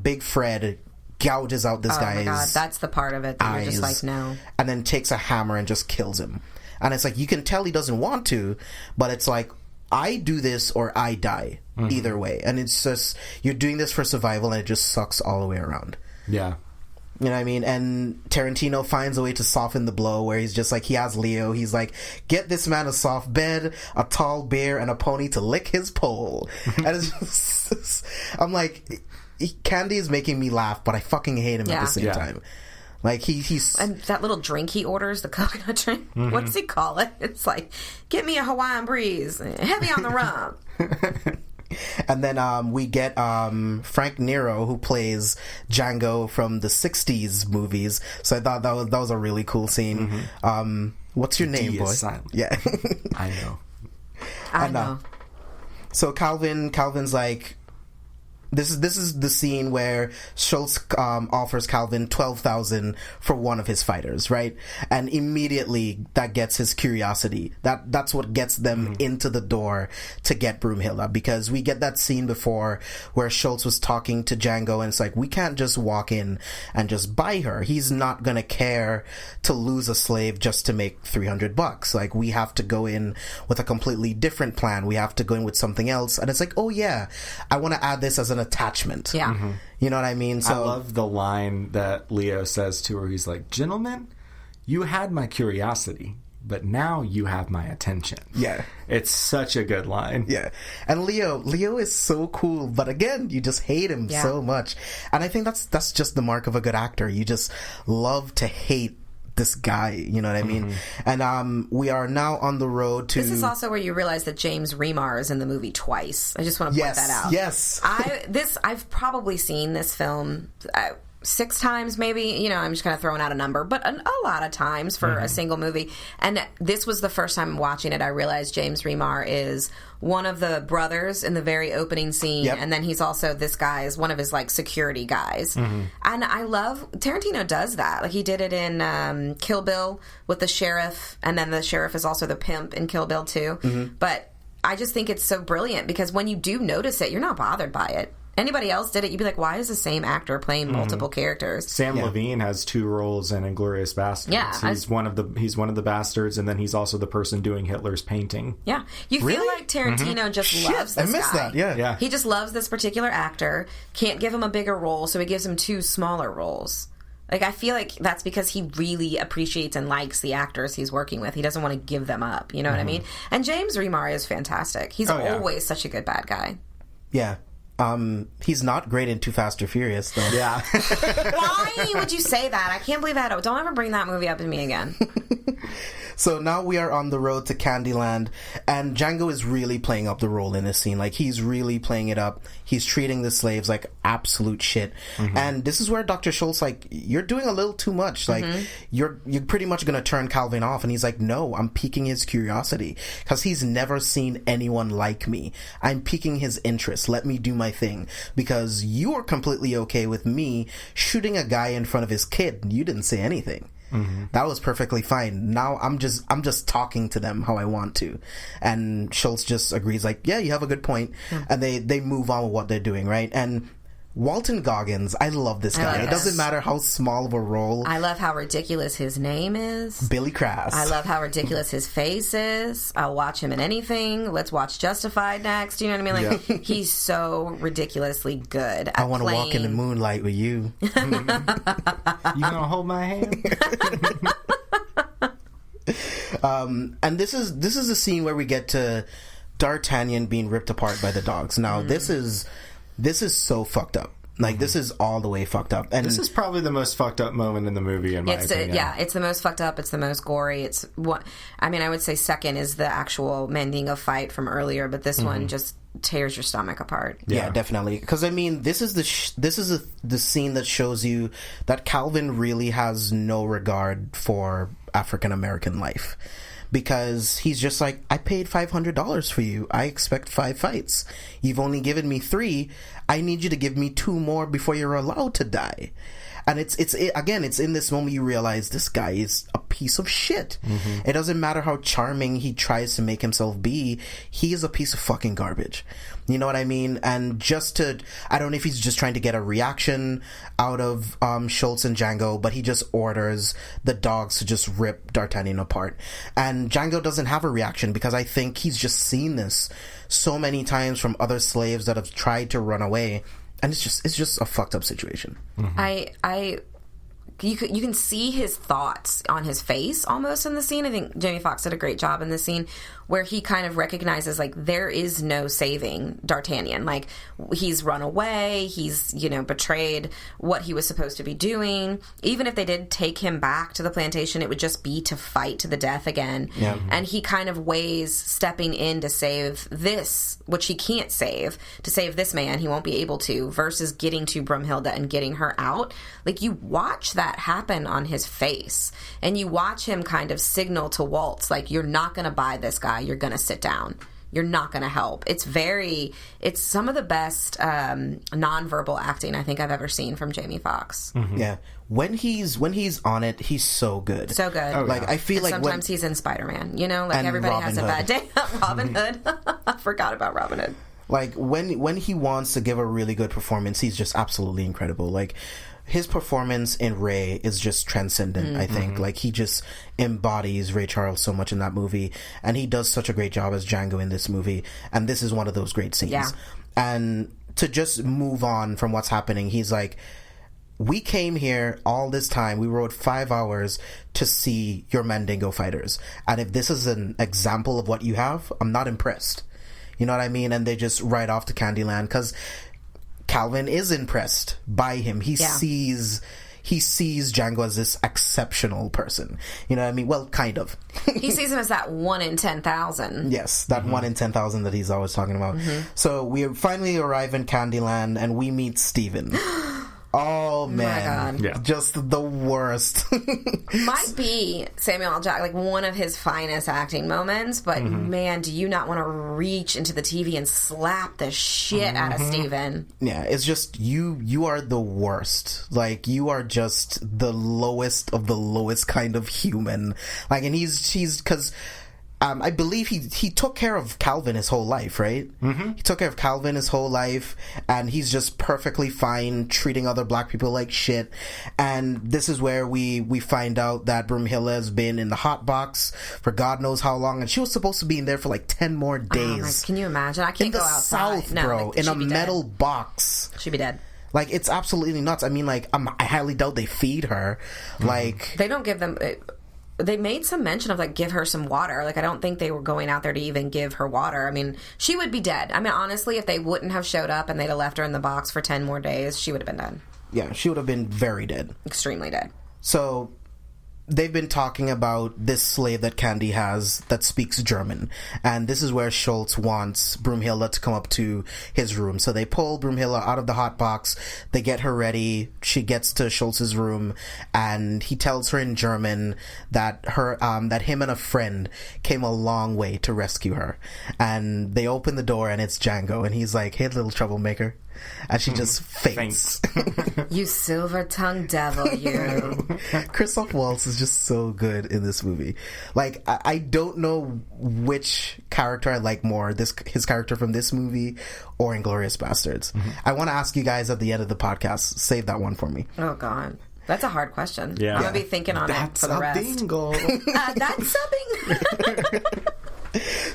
S1: Big Fred gouges out this guy's eyes. Oh my God,
S3: that's the part of it that you're just like, no.
S1: And then takes a hammer and just kills him. And it's like, you can tell he doesn't want to, but it's like, I do this or I die. Either way. And it's just, you're doing this for survival, and it just sucks all the way around.
S2: Yeah.
S1: You know what I mean? And Tarantino finds a way to soften the blow where he's just like, he has Leo. He's like, get this man a soft bed, a tall beer, and a pony to lick his pole. And it's just, I'm like, Candy is making me laugh, but I fucking hate him at the same time. Like, he's...
S3: And that little drink he orders, the coconut drink, what does he call it? It's like, get me a Hawaiian breeze, heavy on the rum.
S1: And then we get Frank Nero, who plays Django from the 60s movies. So I thought that was a really cool scene. What's your name, boy?
S2: Silent.
S1: Yeah.
S2: I know.
S3: I know.
S1: So Calvin's like... This is the scene where Schultz offers Calvin $12,000 for one of his fighters, right? And immediately that gets his curiosity. That's what gets them into the door to get Broomhilda, because we get that scene before where Schultz was talking to Django and it's like, we can't just walk in and just buy her. He's not gonna care to lose a slave just to make $300. Like, we have to go in with a completely different plan. We have to go in with something else. And it's like, oh yeah, I want to add this as an attachment.
S3: Yeah.
S1: You know what I mean? So
S2: I love the line that Leo says to her. He's like, gentlemen, you had my curiosity, but now you have my attention.
S1: Yeah.
S2: It's such a good line.
S1: Yeah. And Leo is so cool, but again, you just hate him so much. And I think that's just the mark of a good actor. You just love to hate this guy, you know what I mean? And we are now on the road to...
S3: This is also where you realize that James Remar is in the movie twice. I just want to point that out.
S1: Yes.
S3: I've probably seen this film 6 times, maybe. You know, I'm just kind of throwing out a number, but a lot of times for a single movie. And this was the first time watching it. I realized James Remar is one of the brothers in the very opening scene, and then he's also this guy is one of his like security guys. And I love Tarantino does that. Like, he did it in Kill Bill with the sheriff, and then the sheriff is also the pimp in Kill Bill too. But I just think it's so brilliant because when you do notice it, you're not bothered by it. Anybody else did it, you'd be like, why is the same actor playing multiple characters?
S2: Sam Levine has 2 roles in Inglourious Basterds.
S3: Yeah,
S2: he's one of the bastards, and then he's also the person doing Hitler's painting.
S3: Yeah, you feel like Tarantino just loves this
S1: I missed
S3: guy.
S1: that. Yeah.
S3: He just loves this particular actor. Can't give him a bigger role, so he gives him 2 smaller roles. Like, I feel like that's because he really appreciates and likes the actors he's working with. He doesn't want to give them up. You know what I mean? And James Remar is fantastic. He's always such a good bad guy.
S1: Yeah. He's not great in Too Fast or Furious, though.
S2: Yeah.
S3: Why would you say that? I can't believe that. Don't ever bring that movie up to me again.
S1: So now we are on the road to Candyland, and Django is really playing up the role in this scene. Like, he's really playing it up. He's treating the slaves like absolute shit. And this is where Dr. Schultz, like, you're doing a little too much. Like, you're pretty much going to turn Calvin off. And he's like, no, I'm piquing his curiosity because he's never seen anyone like me. I'm piquing his interest. Let me do my thing, because you are completely okay with me shooting a guy in front of his kid. You didn't say anything. That was perfectly fine. Now I'm just talking to them how I want to. And Schultz just agrees, like, yeah, you have a good point. And they move on with what they're doing, right? And Walton Goggins, I love this guy. It doesn't matter how small of a role.
S3: I love how ridiculous his name is.
S1: Billy Crass.
S3: I love how ridiculous his face is. I'll watch him in anything. Let's watch Justified next. You know what I mean? Like, he's so ridiculously good at
S1: I want to
S3: playing.
S1: walk in the moonlight with you.
S2: You gonna hold my hand?
S1: And this is a scene where we get to D'Artagnan being ripped apart by the dogs. Now, this is so fucked up. Like, this is all the way fucked up. And
S2: this is probably the most fucked up moment in the movie, in my opinion.
S3: It's the most fucked up. It's the most gory. It's what I mean. I would say second is the actual Mandingo fight from earlier, but this one just tears your stomach apart.
S1: Yeah, definitely. Because I mean, this is the scene that shows you that Calvin really has no regard for African American life. Because he's just like, I paid $500 for you. I expect 5 fights. You've only given me 3. I need you to give me 2 more before you're allowed to die. And it's in this moment you realize this guy is a piece of shit. It doesn't matter how charming he tries to make himself be. He is a piece of fucking garbage. You know what I mean? And I don't know if he's just trying to get a reaction out of Schultz and Django, but he just orders the dogs to just rip D'Artagnan apart. And Django doesn't have a reaction because I think he's just seen this so many times from other slaves that have tried to run away. And it's just a fucked up situation.
S3: I you can see his thoughts on his face almost in the scene. I think Jamie Foxx did a great job in this scene where he kind of recognizes, like, there is no saving D'Artagnan. Like, he's run away, he's, betrayed what he was supposed to be doing. Even if they did take him back to the plantation, it would just be to fight to the death again.
S1: Yeah.
S3: And he kind of weighs stepping in to save this, which he can't save, to save this man, he won't be able to, versus getting to Brumhilde and getting her out. Like, you watch that happen on his face, and you watch him kind of signal to Waltz, like, you're not going to buy this guy, you're going to sit down, you're not going to help. It's some of the best nonverbal acting I think I've ever seen from Jamie Foxx.
S1: Mm-hmm. Yeah, when he's on it, he's so good.
S3: So good.
S1: Oh, like, I feel
S3: and
S1: like
S3: sometimes he's in Spider-Man, like everybody
S1: Robin
S3: has a
S1: Hood.
S3: bad day. Robin Hood. I forgot about Robin Hood.
S1: Like, when he wants to give a really good performance, he's just absolutely incredible. Like, his performance in Ray is just transcendent, I think. Like, he just embodies Ray Charles so much in that movie, and he does such a great job as Django in this movie, and this is one of those great scenes.
S3: Yeah.
S1: And to just move on from what's happening, he's like, we came here all this time, we rode 5 hours to see your Mandingo fighters, and if this is an example of what you have, I'm not impressed. You know what I mean? And they just ride off to Candyland, because Calvin is impressed by him. He sees Django as this exceptional person. You know what I mean? Well, kind of.
S3: He sees him as that 1 in 10,000.
S1: Yes, that 1 in 10,000 that he's always talking about. So we finally arrive in Candyland, and we meet Steven. Oh, man.
S3: My God.
S2: Yeah.
S1: Just the worst.
S3: Might be Samuel L. Jackson, like, one of his finest acting moments, but man, do you not want to reach into the TV and slap the shit out of Steven?
S1: Yeah, it's just, you are the worst. Like, you are just the lowest of the lowest kind of human. Like, and he's because I believe he took care of Calvin his whole life, right? Mm-hmm. He took care of Calvin his whole life, and he's just perfectly fine treating other black people like shit. And this is where we find out that Brumhilde has been in the hot box for God knows how long, and she was supposed to be in there for like 10 more days.
S3: Can you imagine? I can't
S1: in the
S3: go outside.
S1: South,
S3: No,
S1: bro,
S3: like,
S1: in a
S3: she'd be
S1: metal
S3: dead.
S1: box.
S3: She'd be dead.
S1: Like, it's absolutely nuts. I mean, like, I highly doubt they feed her. Like,
S3: They don't give them... They made some mention of, like, give her some water. Like, I don't think they were going out there to even give her water. I mean, she would be dead. I mean, honestly, if they wouldn't have showed up and they'd have left her in the box for 10 more days, she would have been dead.
S1: yeah, she would have been very dead.
S3: Extremely dead.
S1: So they've been talking about this slave that Candy has that speaks German, and this is where Schultz wants Brumhilde to come up to his room. So they pull Brumhilde out of the hot box, they get her ready, she gets to Schultz's room, and he tells her in German that that him and a friend came a long way to rescue her. And they open the door, and it's Django, and he's like, "Hey, little troublemaker," and she just faints.
S3: You silver-tongued devil, you.
S1: Christoph Waltz is just so good in this movie. Like, I don't know which character I like more, his character from this movie or Inglourious Bastards. I want to ask you guys at the end of the podcast. Save that one for me.
S3: Oh, God. That's a hard question.
S2: Yeah.
S3: I'm going to be thinking on it for the rest.
S1: Bingo.
S3: That's subbing.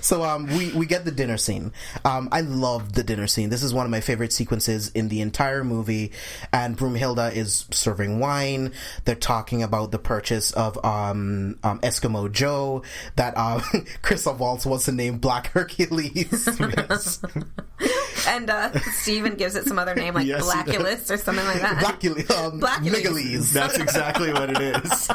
S1: So we get the dinner scene. I love the dinner scene. This is one of my favorite sequences in the entire movie. And Brumhilde is serving wine. They're talking about the purchase of Eskimo Joe that Christoph Waltz wants to name Black Hercules.
S2: Yes.
S3: And Steven gives it some other name, like
S2: Yes, he
S3: Blackulus or something like that.
S1: Blackulese. Miggalese.
S2: That's exactly what it is.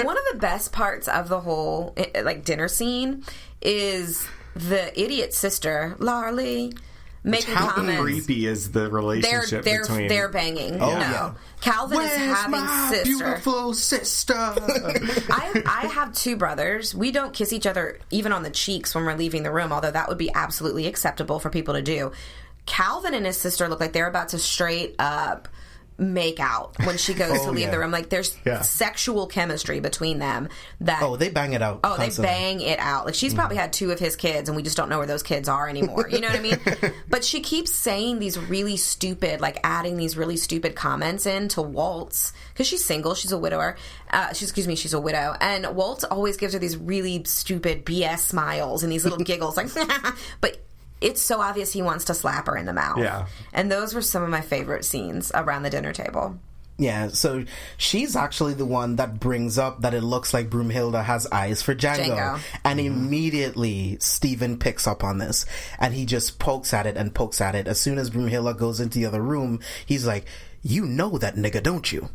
S3: One of the best parts of the whole like dinner scene is the idiot sister Larly making
S2: How
S3: comments.
S2: creepy is the relationship between...
S3: They're banging.
S1: Oh,
S3: no.
S1: yeah.
S3: Calvin is having sister.
S2: beautiful sister?
S3: I have two brothers. We don't kiss each other even on the cheeks when we're leaving the room, although that would be absolutely acceptable for people to do. Calvin and his sister look like they're about to straight up make out when she goes to leave the room. Like, there's sexual chemistry between them that...
S1: Oh, they bang it out.
S3: Oh,
S1: constantly.
S3: they bang it out. Like, she's probably had 2 of his kids, and we just don't know where those kids are anymore. You know what I mean? But she keeps saying these really stupid, like, adding these really stupid comments in to Waltz, because she's single, she's a widower. She's a widow. And Waltz always gives her these really stupid BS smiles and these little giggles, like, but... It's so obvious he wants to slap her in the mouth.
S2: Yeah.
S3: And those were some of my favorite scenes around the dinner table.
S1: Yeah, so she's actually the one that brings up that it looks like Broomhilda has eyes for Django. And immediately Steven picks up on this. And he just pokes at it and pokes at it. As soon as Broomhilda goes into the other room, he's like, you know that nigga, don't you?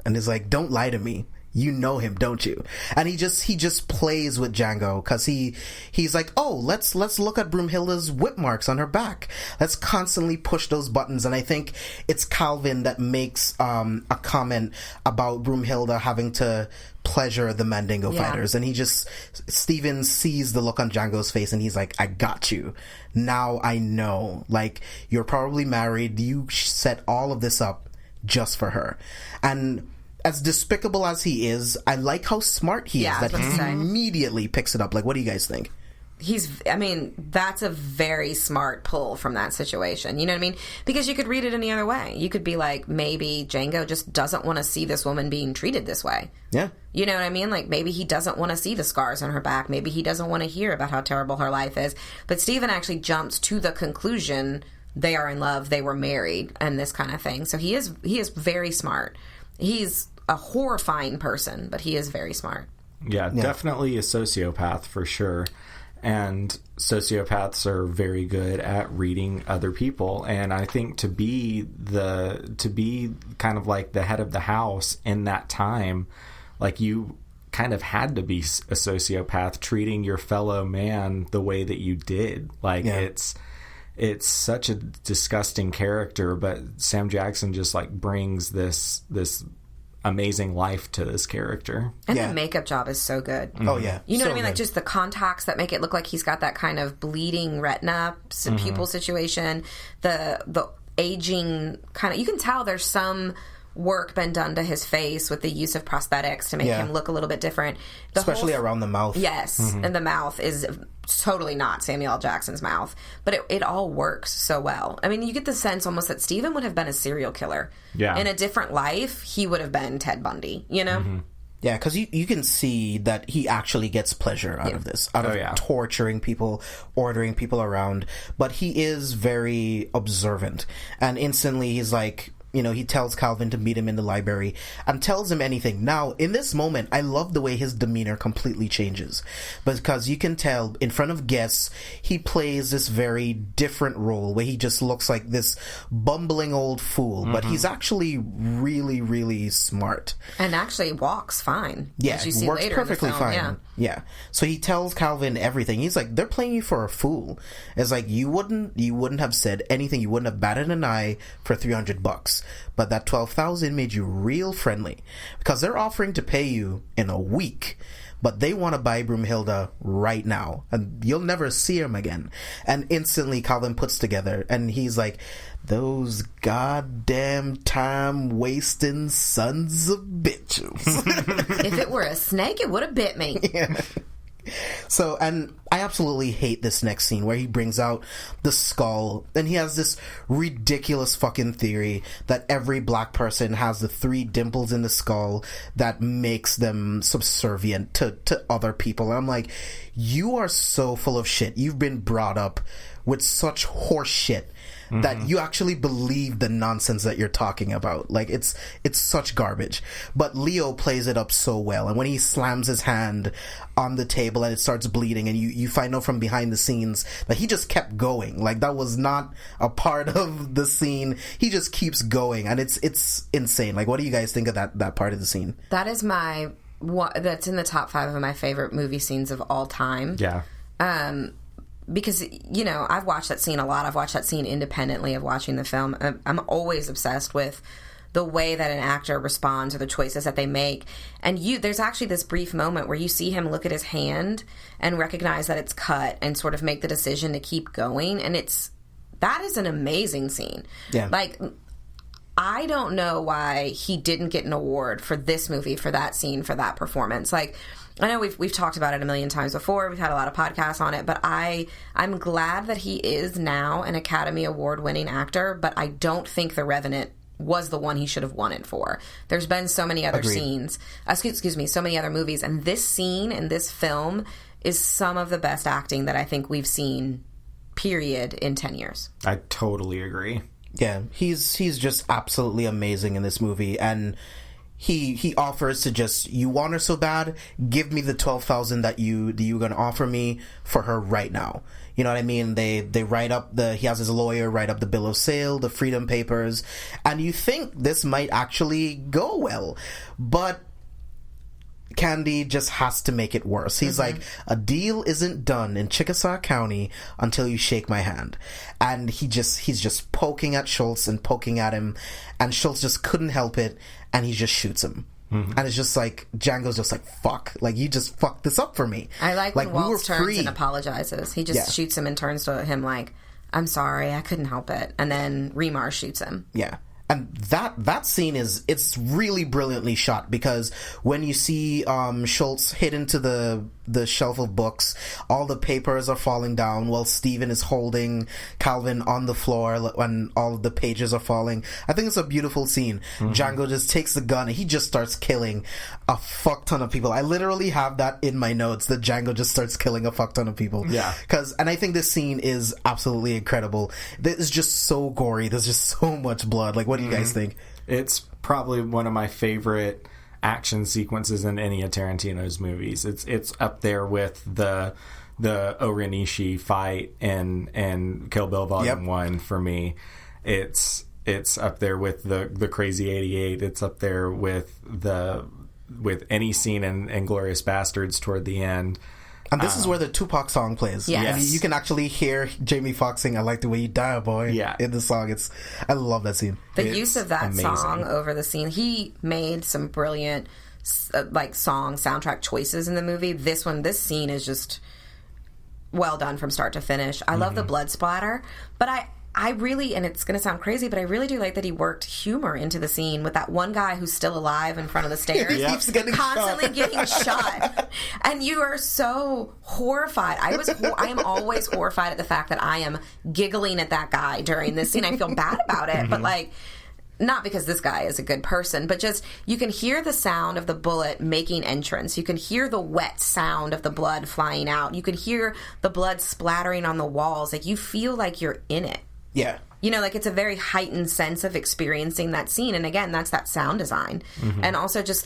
S1: And he's like, don't lie to me. You know him, don't you? And he just plays with Django because he's like, oh, let's look at Broomhilda's whip marks on her back. Let's constantly push those buttons. And I think it's Calvin that makes a comment about Broomhilda having to pleasure the Mandingo fighters. And Steven sees the look on Django's face and he's like, I got you. Now I know. Like, you're probably married. You set all of this up just for her. And as despicable as he is, I like how smart he is, that he immediately picks it up. Like, what do you guys think?
S3: That's a very smart pull from that situation. You know what I mean? Because you could read it any other way. You could be like, maybe Django just doesn't want to see this woman being treated this way.
S1: Yeah.
S3: You know what I mean? Like, maybe he doesn't want to see the scars on her back. Maybe he doesn't want to hear about how terrible her life is. But Steven actually jumps to the conclusion they are in love, they were married, and this kind of thing. So he is very smart. He's a horrifying person, but he is very smart.
S2: Yeah, definitely a sociopath for sure. And sociopaths are very good at reading other people. And I think to be kind of like the head of the house in that time, like, you kind of had to be a sociopath treating your fellow man the way that you did. Like, it's such a disgusting character, but Sam Jackson just like brings this amazing life to this character.
S3: And the makeup job is so good.
S1: Oh, yeah.
S3: You know
S1: so
S3: what I mean?
S1: good.
S3: Like, just the contacts that make it look like he's got that kind of bleeding retina pupil situation. The aging kind of... You can tell there's some work been done to his face with the use of prosthetics to make him look a little bit different.
S1: Especially around the mouth.
S3: Yes. And the mouth is totally not Samuel L. Jackson's mouth. But it all works so well. I mean, you get the sense almost that Steven would have been a serial killer. Yeah. In a different life, he would have been Ted Bundy, you know? Mm-hmm.
S1: Yeah, because you can see that he actually gets pleasure out of this, out of torturing people, ordering people around. But he is very observant. And instantly he's like... You know, he tells Calvin to meet him in the library and tells him anything. Now, in this moment, I love the way his demeanor completely changes. Because you can tell, in front of guests, he plays this very different role where he just looks like this bumbling old fool. But he's actually really, really smart.
S3: And actually walks fine.
S1: Yeah,
S3: as you see
S1: works
S3: later
S1: perfectly
S3: in the film.
S1: fine. Yeah. So he tells Calvin everything. He's like, they're playing you for a fool. It's like, you wouldn't have said anything. You wouldn't have batted an eye for $300. But that 12,000 made you real friendly because they're offering to pay you in a week, but they want to buy Broomhilda right now and you'll never see him again. And instantly Calvin puts together and he's like, those goddamn time wasting sons of bitches.
S3: If it were a snake, it would have bit me.
S1: Yeah. So, and I absolutely hate this next scene where he brings out the skull and he has this ridiculous fucking theory that every black person has the 3 dimples in the skull that makes them subservient to other people. And I'm like, you are so full of shit. You've been brought up with such horse shit that you actually believe the nonsense that you're talking about. Like, it's such garbage. But Leo plays it up so well. And when he slams his hand on the table and it starts bleeding and you find out from behind the scenes that he just kept going. Like, that was not a part of the scene. He just keeps going. And it's insane. Like, what do you guys think of that part of the scene?
S3: That is that's in the top 5 of my favorite movie scenes of all time.
S2: Yeah.
S3: Because, you know, I've watched that scene a lot. I've watched that scene independently of watching the film. I'm always obsessed with the way that an actor responds or the choices that they make. And there's actually this brief moment where you see him look at his hand and recognize that it's cut and sort of make the decision to keep going. And that is an amazing scene.
S1: Yeah.
S3: Like, I don't know why he didn't get an award for this movie, for that scene, for that performance. Like, I know we've talked about it a million times before. We've had a lot of podcasts on it, but I'm glad that he is now an Academy Award winning actor, but I don't think The Revenant was the one he should have won it for. There's been so many other scenes, excuse me, so many other movies, and this scene in this film is some of the best acting that I think we've seen, period, in 10 years.
S2: I totally agree.
S1: Yeah, he's just absolutely amazing in this movie, and he offers to just, you want her so bad, give me the 12,000 that you're gonna offer me for her right now. You know what I mean? They write up he has his lawyer write up the bill of sale, the freedom papers, and you think this might actually go well, but Candy just has to make it worse. He's like, a deal isn't done in Chickasaw County until you shake my hand. And he's just poking at Schultz and poking at him, and Schultz just couldn't help it, and he just shoots him. And it's just like, Django's just like, fuck, like, you just fucked this up for me.
S3: I like when Waltz turns and apologizes. He just shoots him and turns to him like, I'm sorry, I couldn't help it. And then Remar shoots him.
S1: Yeah. And that scene it's really brilliantly shot, because when you see Schultz hit into the shelf of books, all the papers are falling down while Steven is holding Calvin on the floor when all of the pages are falling. I think it's a beautiful scene. Django just takes the gun and he just starts killing a fuck ton of people. I literally have that in my notes, that Django just starts killing a fuck ton of people.
S2: Yeah.
S1: And I think this scene is absolutely incredible. It's just so gory. There's just so much blood. Like, what do you guys think?
S2: It's probably one of my favorite action sequences in any of Tarantino's movies. It's up there with the Orenishi fight and Kill Bill Volume 1 for me. It's up there with the Crazy 88. It's up there with any scene in Inglourious Bastards toward the end.
S1: And this is where the Tupac song plays.
S3: Yes.
S1: And you can actually hear Jamie Foxx sing, I like the way you die, boy, in the song. I love that scene.
S3: The use of that song over the scene, he made some brilliant soundtrack choices in the movie. This scene is just well done from start to finish. I love the blood splatter, but I really, and it's going to sound crazy, but I really do like that he worked humor into the scene with that one guy who's still alive in front of the stairs.
S1: He keeps getting
S3: getting shot. And you are so horrified. I am always horrified at the fact that I am giggling at that guy during this scene. I feel bad about it, but like, not because this guy is a good person, but just, you can hear the sound of the bullet making entrance. You can hear the wet sound of the blood flying out. You can hear the blood splattering on the walls. Like, you feel like you're in it.
S1: Yeah.
S3: You know, like, it's a very heightened sense of experiencing that scene. And again, that's that sound design. And also just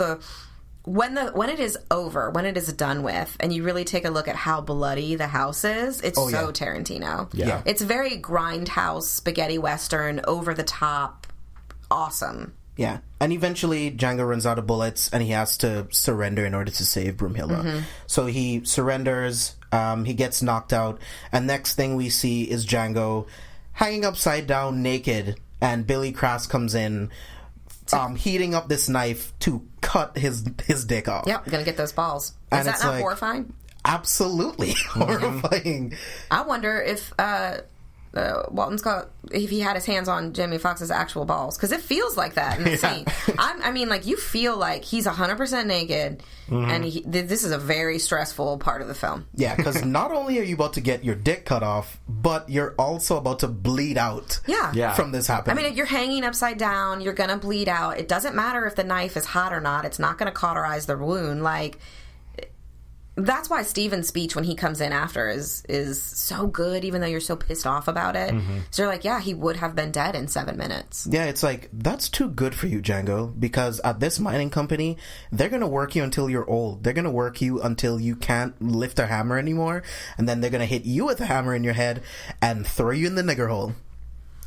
S3: when it is over, when it is done with, and you really take a look at how bloody the house is, it's Tarantino.
S2: Yeah.
S3: It's very grindhouse, spaghetti western, over the top, awesome.
S1: Yeah. And eventually Django runs out of bullets and he has to surrender in order to save Broomhilda. So he surrenders, he gets knocked out, and next thing we see is Django hanging upside down naked, and Billy Crass comes in, heating up this knife to cut his dick off.
S3: Yep, gonna get those balls. Is that not horrifying?
S1: Absolutely horrifying.
S3: I wonder if Walton Scott, if he had his hands on Jamie Foxx's actual balls, because it feels like that in the scene. I mean, like, you feel like he's 100% naked, and this is a very stressful part of the film.
S1: Yeah, because not only are you about to get your dick cut off, but you're also about to bleed out from this happening.
S3: I mean, if you're hanging upside down, you're going to bleed out. It doesn't matter if the knife is hot or not. It's not going to cauterize the wound. Like, that's why Steven's speech when he comes in after is so good, even though you're so pissed off about it. So you're like, yeah, he would have been dead in 7 minutes.
S1: Yeah, it's like, that's too good for you, Django, because at this mining company, they're going to work you until you're old. They're going to work you until you can't lift a hammer anymore, and then they're going to hit you with a hammer in your head and throw you in the nigger hole.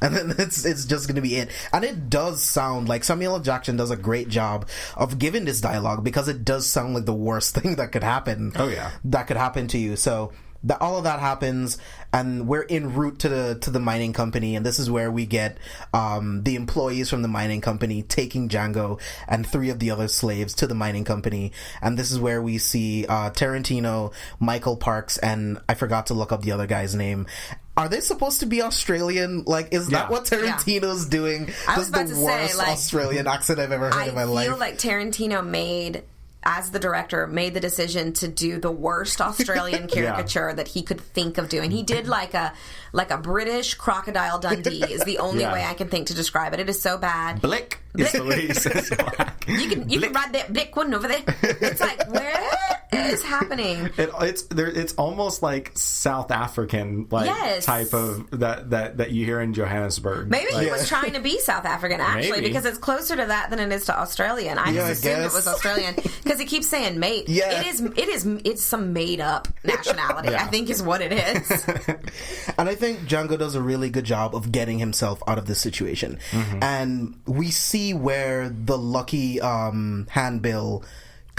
S1: And then it's just going to be it. And it does sound like Samuel L. Jackson does a great job of giving this dialogue, because it does sound like the worst thing that could happen.
S2: Oh, yeah.
S1: That could happen to you. So all of that happens, and we're en route to the mining company, and this is where we get the employees from the mining company taking Django and 3 of the other slaves to the mining company. And this is where we see Tarantino, Michael Parks, and I forgot to look up the other guy's name. Are they supposed to be Australian? Like, is that what Tarantino's doing?
S3: I was about
S1: the
S3: to
S1: worst
S3: say, like,
S1: Australian accent I've ever heard in my life.
S3: I feel like Tarantino as the director, made the decision to do the worst Australian caricature that he could think of doing. He did like a British Crocodile Dundee is the only way I can think to describe it. It is so bad.
S2: Blick is the way he says black.
S3: You can ride that Blick one over there. It's like, where? is happening?
S2: It's almost like South African type of that you hear in Johannesburg.
S3: Maybe he was trying to be South African actually, because it's closer to that than it is to Australian. I just assumed it was Australian because he keeps saying mate. Yeah. It's some made up nationality. I think is what it is.
S1: And I think Django does a really good job of getting himself out of this situation, and we see where the lucky handbill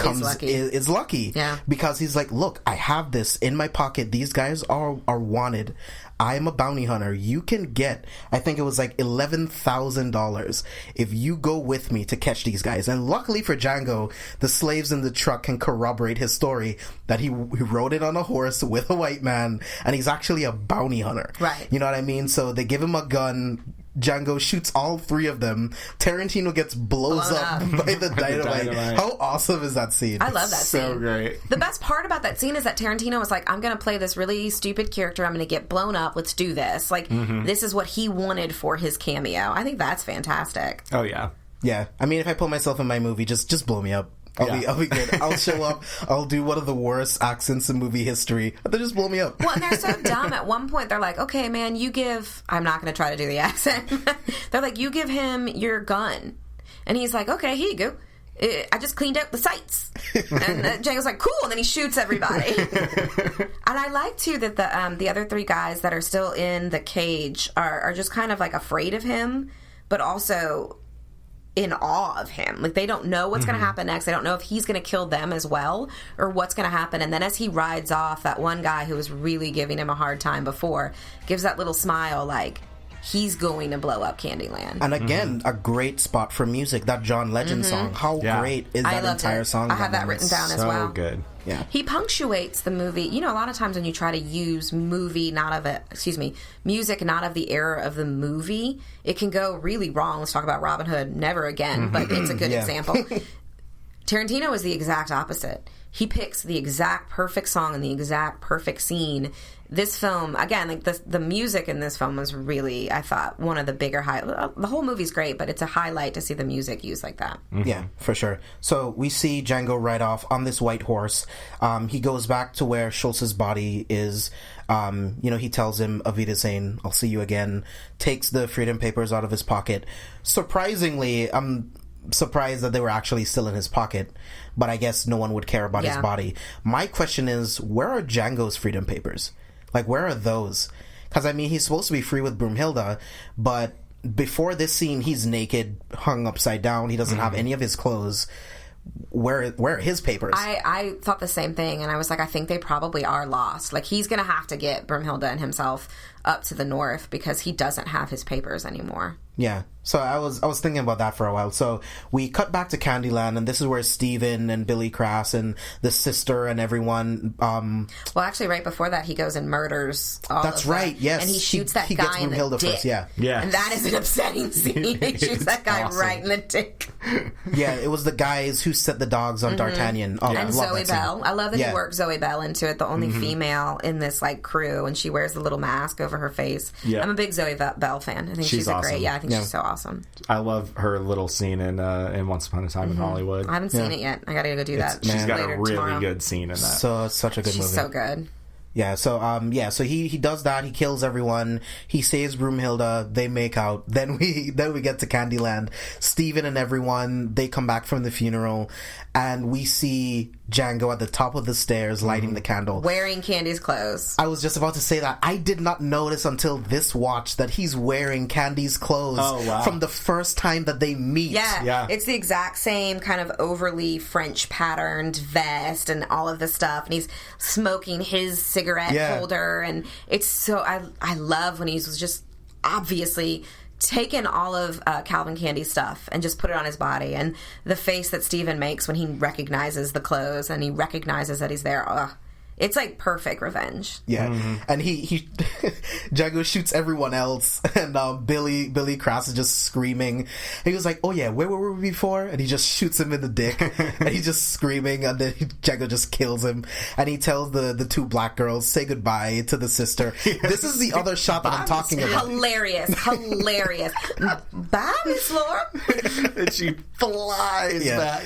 S1: is lucky. Yeah. Because he's like, look, I have this in my pocket. These guys are wanted. I am a bounty hunter. You can get, I think it was like $11,000 if you go with me to catch these guys. And luckily for Django, the slaves in the truck can corroborate his story that he rode it on a horse with a white man, and he's actually a bounty hunter.
S3: Right.
S1: You know what I mean? So they give him a gun. Django shoots all three of them. Tarantino gets blown up by the dynamite. How awesome is that scene?
S3: I love that scene.
S2: So great.
S3: The best part about that scene is that Tarantino was like, I'm going to play this really stupid character. I'm going to get blown up. Let's do this. Like, this is what he wanted for his cameo. I think that's fantastic.
S2: Oh, yeah.
S1: Yeah. I mean, if I put myself in my movie, just blow me up. I'll be good. I'll show up. I'll do one of the worst accents in movie history. They just blow me up.
S3: Well, and they're so dumb. At one point, they're like, okay, man, you give... I'm not going to try to do the accent. They're like, you give him your gun. And he's like, okay, here you go. I just cleaned out the sights. And Django's like, cool. And then he shoots everybody. And I like, too, that the other three guys that are still in the cage are just kind of, like, afraid of him, but also... in awe of him. Like, they don't know what's going to happen next. They don't know if he's going to kill them as well or what's going to happen. And then as he rides off, that one guy who was really giving him a hard time before gives that little smile like he's going to blow up Candyland.
S1: And again, a great spot for music. That John Legend song. How great is that entire song?
S3: I have that written down as well.
S2: So good.
S1: Yeah.
S3: He punctuates the movie. You know, a lot of times when you try to use music not of the era of the movie, it can go really wrong. Let's talk about Robin Hood. Never again, but it's a good example. Tarantino is the exact opposite. He picks the exact perfect song and the exact perfect scene. This film, again, like the music in this film was really, I thought, one of the bigger highlights. The whole movie's great, but it's a highlight to see the music used like that.
S1: Yeah, for sure. So we see Django ride off on this white horse. He goes back to where Schultz's body is. He tells him, Auf Wiedersehen, I'll see you again. Takes the freedom papers out of his pocket. Surprisingly, I'm surprised that they were actually still in his pocket, but I guess no one would care about his body. My question is, where are Django's freedom papers? Like, where are those? Because, I mean, he's supposed to be free with Broomhilda, but before this scene, he's naked, hung upside down. He doesn't have any of his clothes. Where are his papers?
S3: I thought the same thing, and I was like, I think they probably are lost. Like, he's going to have to get Broomhilda and himself up to the north because he doesn't have his papers anymore.
S1: Yeah. So I was thinking about that for a while. So we cut back to Candyland, and this is where Steven and Billy Crass and the sister and everyone...
S3: well, actually, right before that, he goes and murders all
S1: That's right, yes.
S3: And he shoots that guy in the dick.
S1: First, yeah.
S3: And that is an upsetting scene. He shoots that guy right in the dick.
S1: Yeah, it was the guys who set the dogs on D'Artagnan. Oh,
S3: and Zoe Bell. I love that he worked Zoe Bell into it, the only female in this like crew, and she wears the little mask over her face. Yeah. I'm a big Zoe Bell fan. I think she's a
S2: awesome.
S3: great... Yeah, I think she's so awesome.
S2: I love her little scene in Once Upon a Time in Hollywood.
S3: I haven't seen it yet. I gotta go do that.
S2: She's got
S3: later
S2: a really
S3: tomorrow.
S2: good scene in that.
S1: So it's such a good movie.
S3: She's so good.
S1: Yeah, so he does that. He kills everyone. He saves Broomhilda. They make out. Then we get to Candyland. Steven and everyone, they come back from the funeral, and we see Django at the top of the stairs lighting the candle,
S3: wearing Candy's clothes.
S1: I was just about to say that. I did not notice until this watch that he's wearing Candy's clothes from the first time that they meet.
S3: Yeah, it's the exact same kind of overly French patterned vest and all of the stuff, and he's smoking his cigarette holder, and it's so I love when he's just obviously taken all of Calvin Candy's stuff and just put it on his body, and the face that Steven makes when he recognizes the clothes and he recognizes that he's there. It's like perfect revenge.
S1: Yeah, and he Django shoots everyone else, and Billy Crass is just screaming. And he was like, "Oh yeah, where were we before?" And he just shoots him in the dick, and he's just screaming, and then Django just kills him, and he tells the two black girls, "Say goodbye to the sister." Yes. This is the other shot that I'm talking about.
S3: Hilarious. Bye, Miss Laura.
S2: And she flies back.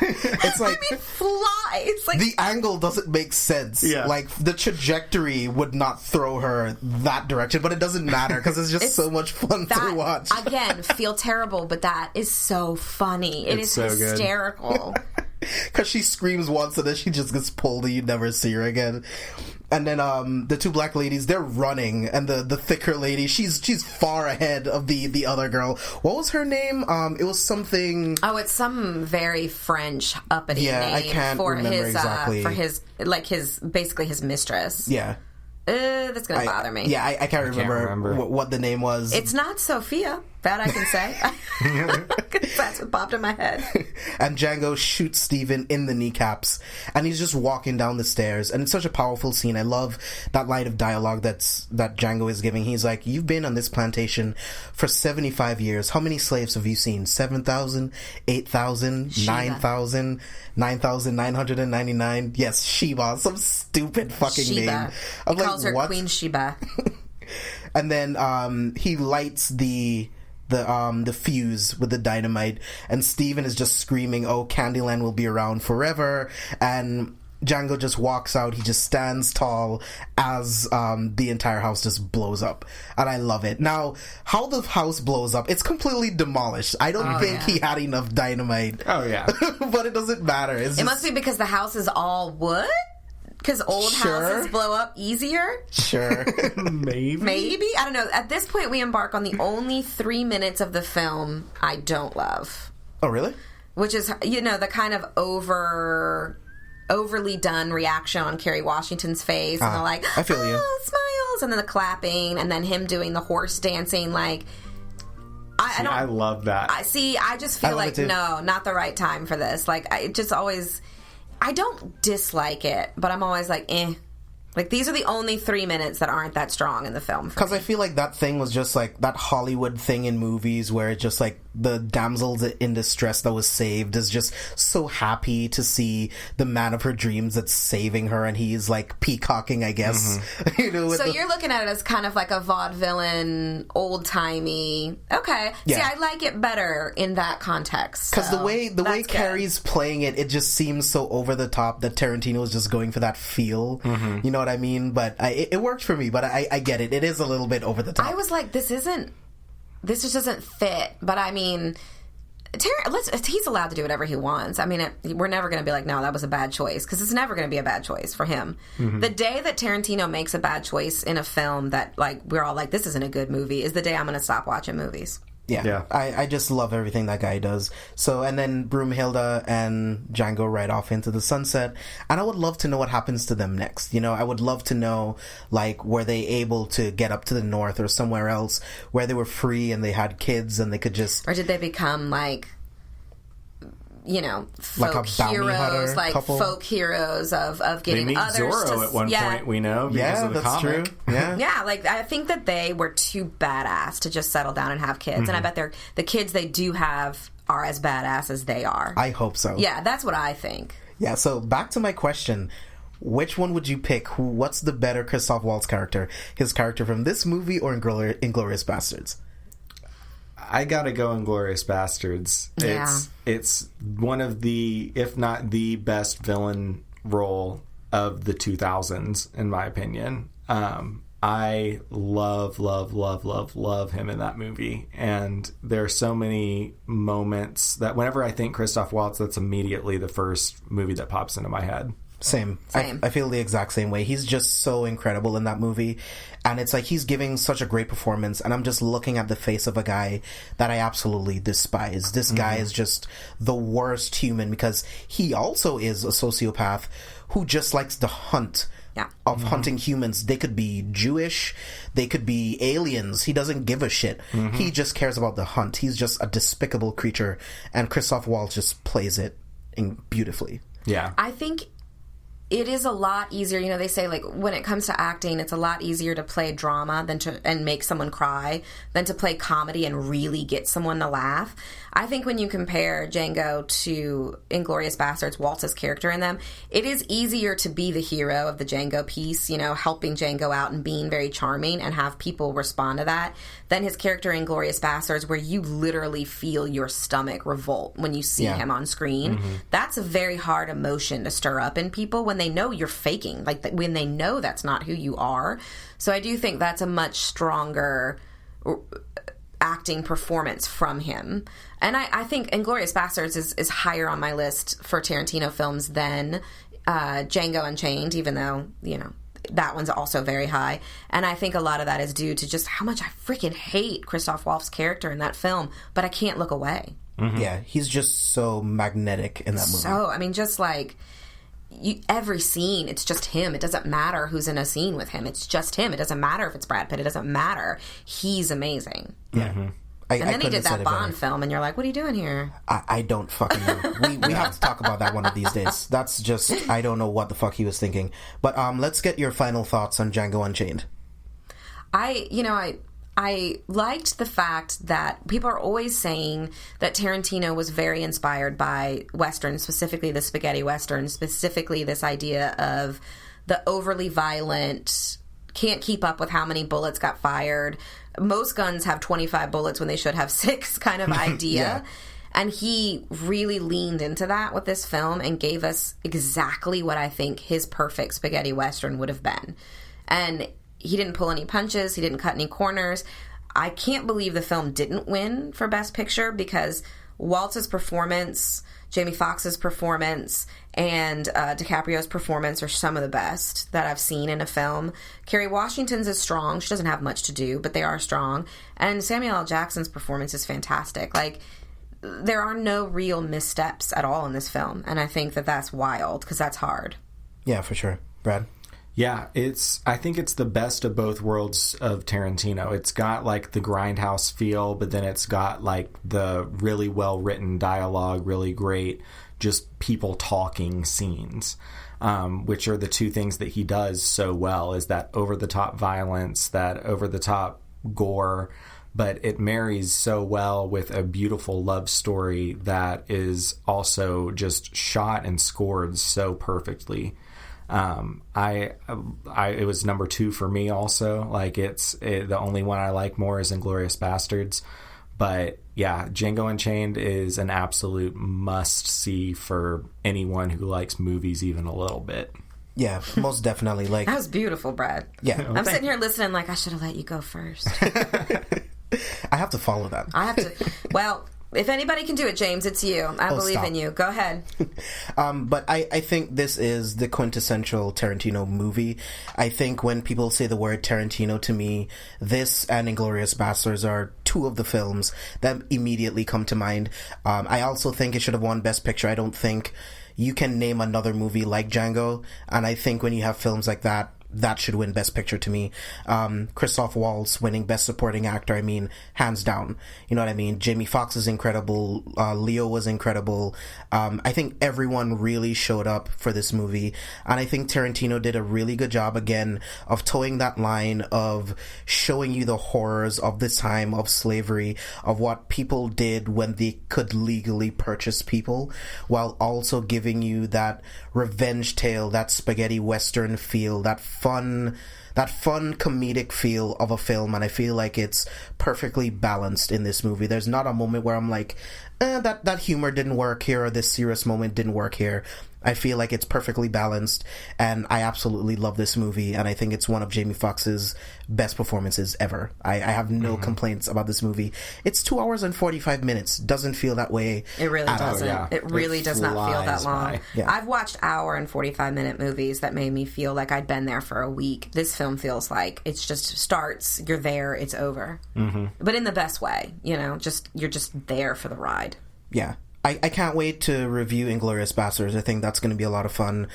S1: It's like,
S3: flies. Like,
S1: the angle doesn't make sense.
S2: Yeah.
S1: Like, the trajectory would not throw her that direction, but it doesn't matter because it's just so much fun to watch.
S3: Again, feel terrible, but that is so funny. It's so hysterical.
S1: Because she screams once and then she just gets pulled and you never see her again. And then the two black ladies, they're running, and the thicker lady, she's far ahead of the other girl. What was her name? It was something.
S3: Oh, it's some very French uppity name.
S1: I can't remember exactly.
S3: For his basically his mistress.
S1: Yeah.
S3: That's gonna bother me.
S1: Yeah, I can't remember what the name was.
S3: It's not Sophia. That I can say. That's what popped in my head.
S1: And Django shoots Steven in the kneecaps, and he's just walking down the stairs, and it's such a powerful scene. I love that line of dialogue that Django is giving. He's like, "You've been on this plantation for 75 years. How many slaves have you seen? 7,000? 8,000? 9,000? 9,999? Yes, Sheba. Some stupid fucking name.
S3: He calls her Queen Sheba.
S1: And then he lights the fuse with the dynamite, and Steven is just screaming, "Oh, Candyland will be around forever." And Django just walks out. He just stands tall as the entire house just blows up, and I love it. Now, how the house blows up, it's completely demolished. I don't think he had enough dynamite.
S2: Oh yeah.
S1: But it doesn't matter.
S3: It must be because the house is all wood. Because old houses blow up easier?
S1: Sure.
S2: Maybe.
S3: I don't know. At this point, we embark on the only 3 minutes of the film I don't love.
S1: Oh, really?
S3: Which is, the kind of overly done reaction on Kerry Washington's face. And they're like,
S1: I feel you.
S3: Smiles. And then the clapping. And then him doing the horse dancing. Like,
S2: I love that.
S3: I just feel like, no, not the right time for this. Like, it just always... I don't dislike it, but I'm always like, eh. Like, these are the only 3 minutes that aren't that strong in the film.
S1: Because I feel like that thing was just like that Hollywood thing in movies where it's just like the damsel in distress that was saved is just so happy to see the man of her dreams that's saving her, and he's like peacocking, I guess.
S3: Mm-hmm. So you're looking at it as kind of like a vaudevillain, old-timey. Okay. Yeah. See, I like it better in that context.
S1: Because the way Kerry's playing it, it just seems so over the top that Tarantino is just going for that feel. Mm-hmm. You know what I mean? But it worked for me, but I get it. It is a little bit over the top.
S3: I was like, this just doesn't fit. But I mean, he's allowed to do whatever he wants. I mean, we're never going to be like, no, that was a bad choice, because it's never going to be a bad choice for him. Mm-hmm. The day that Tarantino makes a bad choice in a film that, like, we're all like, this isn't a good movie, is the day I'm going to stop watching movies.
S1: Yeah. I just love everything that guy does. So, and then Broomhilda and Django ride off into the sunset, and I would love to know what happens to them next. I would love to know, like, were they able to get up to the north or somewhere else where they were free and they had kids and they could just...
S3: Or did they become, like...
S1: like
S3: folk heroes, like couple. Folk heroes of getting
S2: they meet
S3: others
S2: Zorro at one point, we know, because of the
S1: that's
S2: comic.
S1: True. Yeah,
S3: like, I think that they were too badass to just settle down and have kids, and I bet the kids they do have are as badass as they are.
S1: I hope so.
S3: Yeah, that's what I think.
S1: Yeah, so back to my question. Which one would you pick? What's the better Christoph Waltz character? His character from this movie or Inglourious Basterds?
S2: I gotta go Inglourious Basterds.
S3: Yeah.
S2: It's one of the, if not the best villain role of the 2000s, in my opinion. I love him in that movie. And there are so many moments that whenever I think Christoph Waltz, that's immediately the first movie that pops into my head.
S1: Same. I feel the exact same way. He's just so incredible in that movie. And it's like he's giving such a great performance. And I'm just looking at the face of a guy that I absolutely despise. This guy is just the worst human, because he also is a sociopath who just likes to hunt.
S3: Yeah.
S1: Of hunting humans. They could be Jewish. They could be aliens. He doesn't give a shit. He just cares about the hunt. He's just a despicable creature. And Christoph Waltz just plays it beautifully.
S2: Yeah.
S3: I think it is a lot easier. You know, they say, like, when it comes to acting, it's a lot easier to play drama and make someone cry than to play comedy and really get someone to laugh. I think when you compare Django to Inglourious Basterds, Waltz's character in them, it is easier to be the hero of the Django piece, you know, helping Django out and being very charming and have people respond to that, than his character in Inglourious Basterds, where you literally feel your stomach revolt when you see him on screen. That's a very hard emotion to stir up in people when they know you're faking, like when they know that's not who you are. So I do think that's a much stronger acting performance from him. And I think Inglourious Basterds is higher on my list for Tarantino films than Django Unchained, even though, you know, that one's also very high. And I think a lot of that is due to just how much I freaking hate Christoph Waltz's character in that film, but I can't look away.
S1: Yeah, he's just so magnetic in that movie.
S3: So, I mean, just like... every scene, it's just him. It doesn't matter who's in a scene with him. It's just him. It doesn't matter if it's Brad Pitt. It doesn't matter. He's amazing.
S1: Yeah.
S3: And then he did that Bond film, and you're like, what are you doing here?
S1: I don't fucking know. We have to talk about that one of these days. That's just, I don't know what the fuck he was thinking. But let's get your final thoughts on Django Unchained.
S3: I liked the fact that people are always saying that Tarantino was very inspired by Westerns, specifically the spaghetti Western, specifically this idea of the overly violent, can't keep up with how many bullets got fired. Most guns have 25 bullets when they should have 6 kind of idea. And he really leaned into that with this film and gave us exactly what I think his perfect spaghetti Western would have been. And he didn't pull any punches. He didn't cut any corners. I can't believe the film didn't win for Best Picture, because Waltz's performance, Jamie Foxx's performance, and Dicaprio's performance are some of the best that I've seen in a film. Kerry Washington's is strong. She doesn't have much to do, but they are strong. And Samuel L. Jackson's performance is fantastic. Like, there are no real missteps at all in this film, and I think that that's wild, because that's hard.
S1: Yeah, for sure. Brad?
S2: Yeah, I think it's the best of both worlds of Tarantino. It's got like the grindhouse feel, but then it's got like the really well written dialogue, really great just people talking scenes, which are the two things that he does so well, is that over the top violence, that over the top gore, but it marries so well with a beautiful love story that is also just shot and scored so perfectly. It was number 2 for me also. Like, the only one I like more is Inglourious Basterds. But yeah, Django Unchained is an absolute must-see for anyone who likes movies even a little bit.
S1: Yeah, most definitely. Like,
S3: that was beautiful, Brad.
S1: Yeah.
S3: I'm sitting here listening like, I should have let you go first.
S1: I have to follow that.
S3: I have to. Well, if anybody can do it, James, it's you. I believe in you. Go ahead.
S1: But I think this is the quintessential Tarantino movie. I think when people say the word Tarantino, to me, this and Inglourious Basterds are 2 of the films that immediately come to mind. I also think it should have won Best Picture. I don't think you can name another movie like Django, and I think when you have films like that, that should win Best Picture to me. Christoph Waltz winning Best Supporting Actor, I mean, hands down. You know what I mean? Jamie Foxx is incredible. Leo was incredible. I think everyone really showed up for this movie. And I think Tarantino did a really good job, again, of towing that line of showing you the horrors of the time of slavery, of what people did when they could legally purchase people, while also giving you that revenge tale, that spaghetti western feel, that fun comedic feel of a film. And I feel like it's perfectly balanced in this movie. There's not a moment where I'm like, that humor didn't work here, or this serious moment didn't work here. I feel like it's perfectly balanced, and I absolutely love this movie, and I think it's one of Jamie Foxx's best performances ever. I have no complaints about this movie. It's 2 hours and 45 minutes. Doesn't feel that way.
S3: It really doesn't.
S2: Yeah.
S3: It really does not feel that long.
S1: Yeah.
S3: I've watched hour and 45-minute movies that made me feel like I'd been there for a week. This film feels like it's just starts, you're there, it's over. But in the best way, you know, you're just there for the ride.
S1: Yeah. I can't wait to review Inglourious Basterds. I think that's going to be a lot of fun.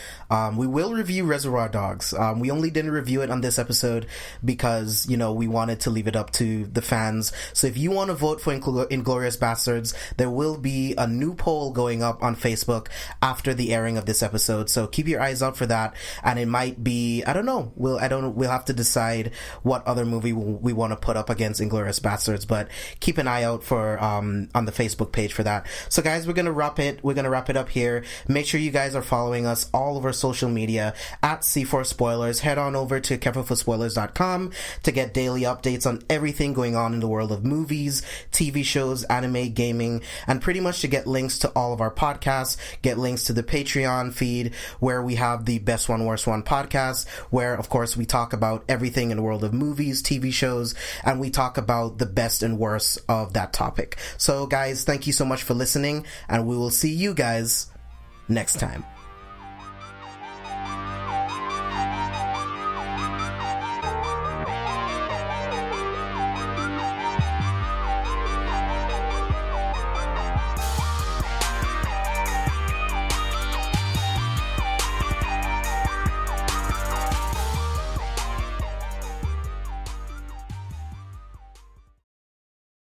S1: We will review Reservoir Dogs. We only didn't review it on this episode because, you know, we wanted to leave it up to the fans. So if you want to vote for Inglourious Basterds, there will be a new poll going up on Facebook after the airing of this episode. So keep your eyes out for that. And it might be, I don't know. We'll have to decide what other movie we want to put up against Inglourious Basterds, but keep an eye out for on the Facebook page for that. So guys, we're gonna wrap it up here. Make sure you guys are following us all over social media at C4 Spoilers. Head on over to carefulforspoilers.com to get daily updates on everything going on in the world of movies, TV shows, anime, gaming, and pretty much to get links to all of our podcasts, get links to the Patreon feed where we have the Best One Worst One podcast, where of course we talk about everything in the world of movies, TV shows, and we talk about the best and worst of that topic. So guys, thank you so much for listening, and we will see you guys next time.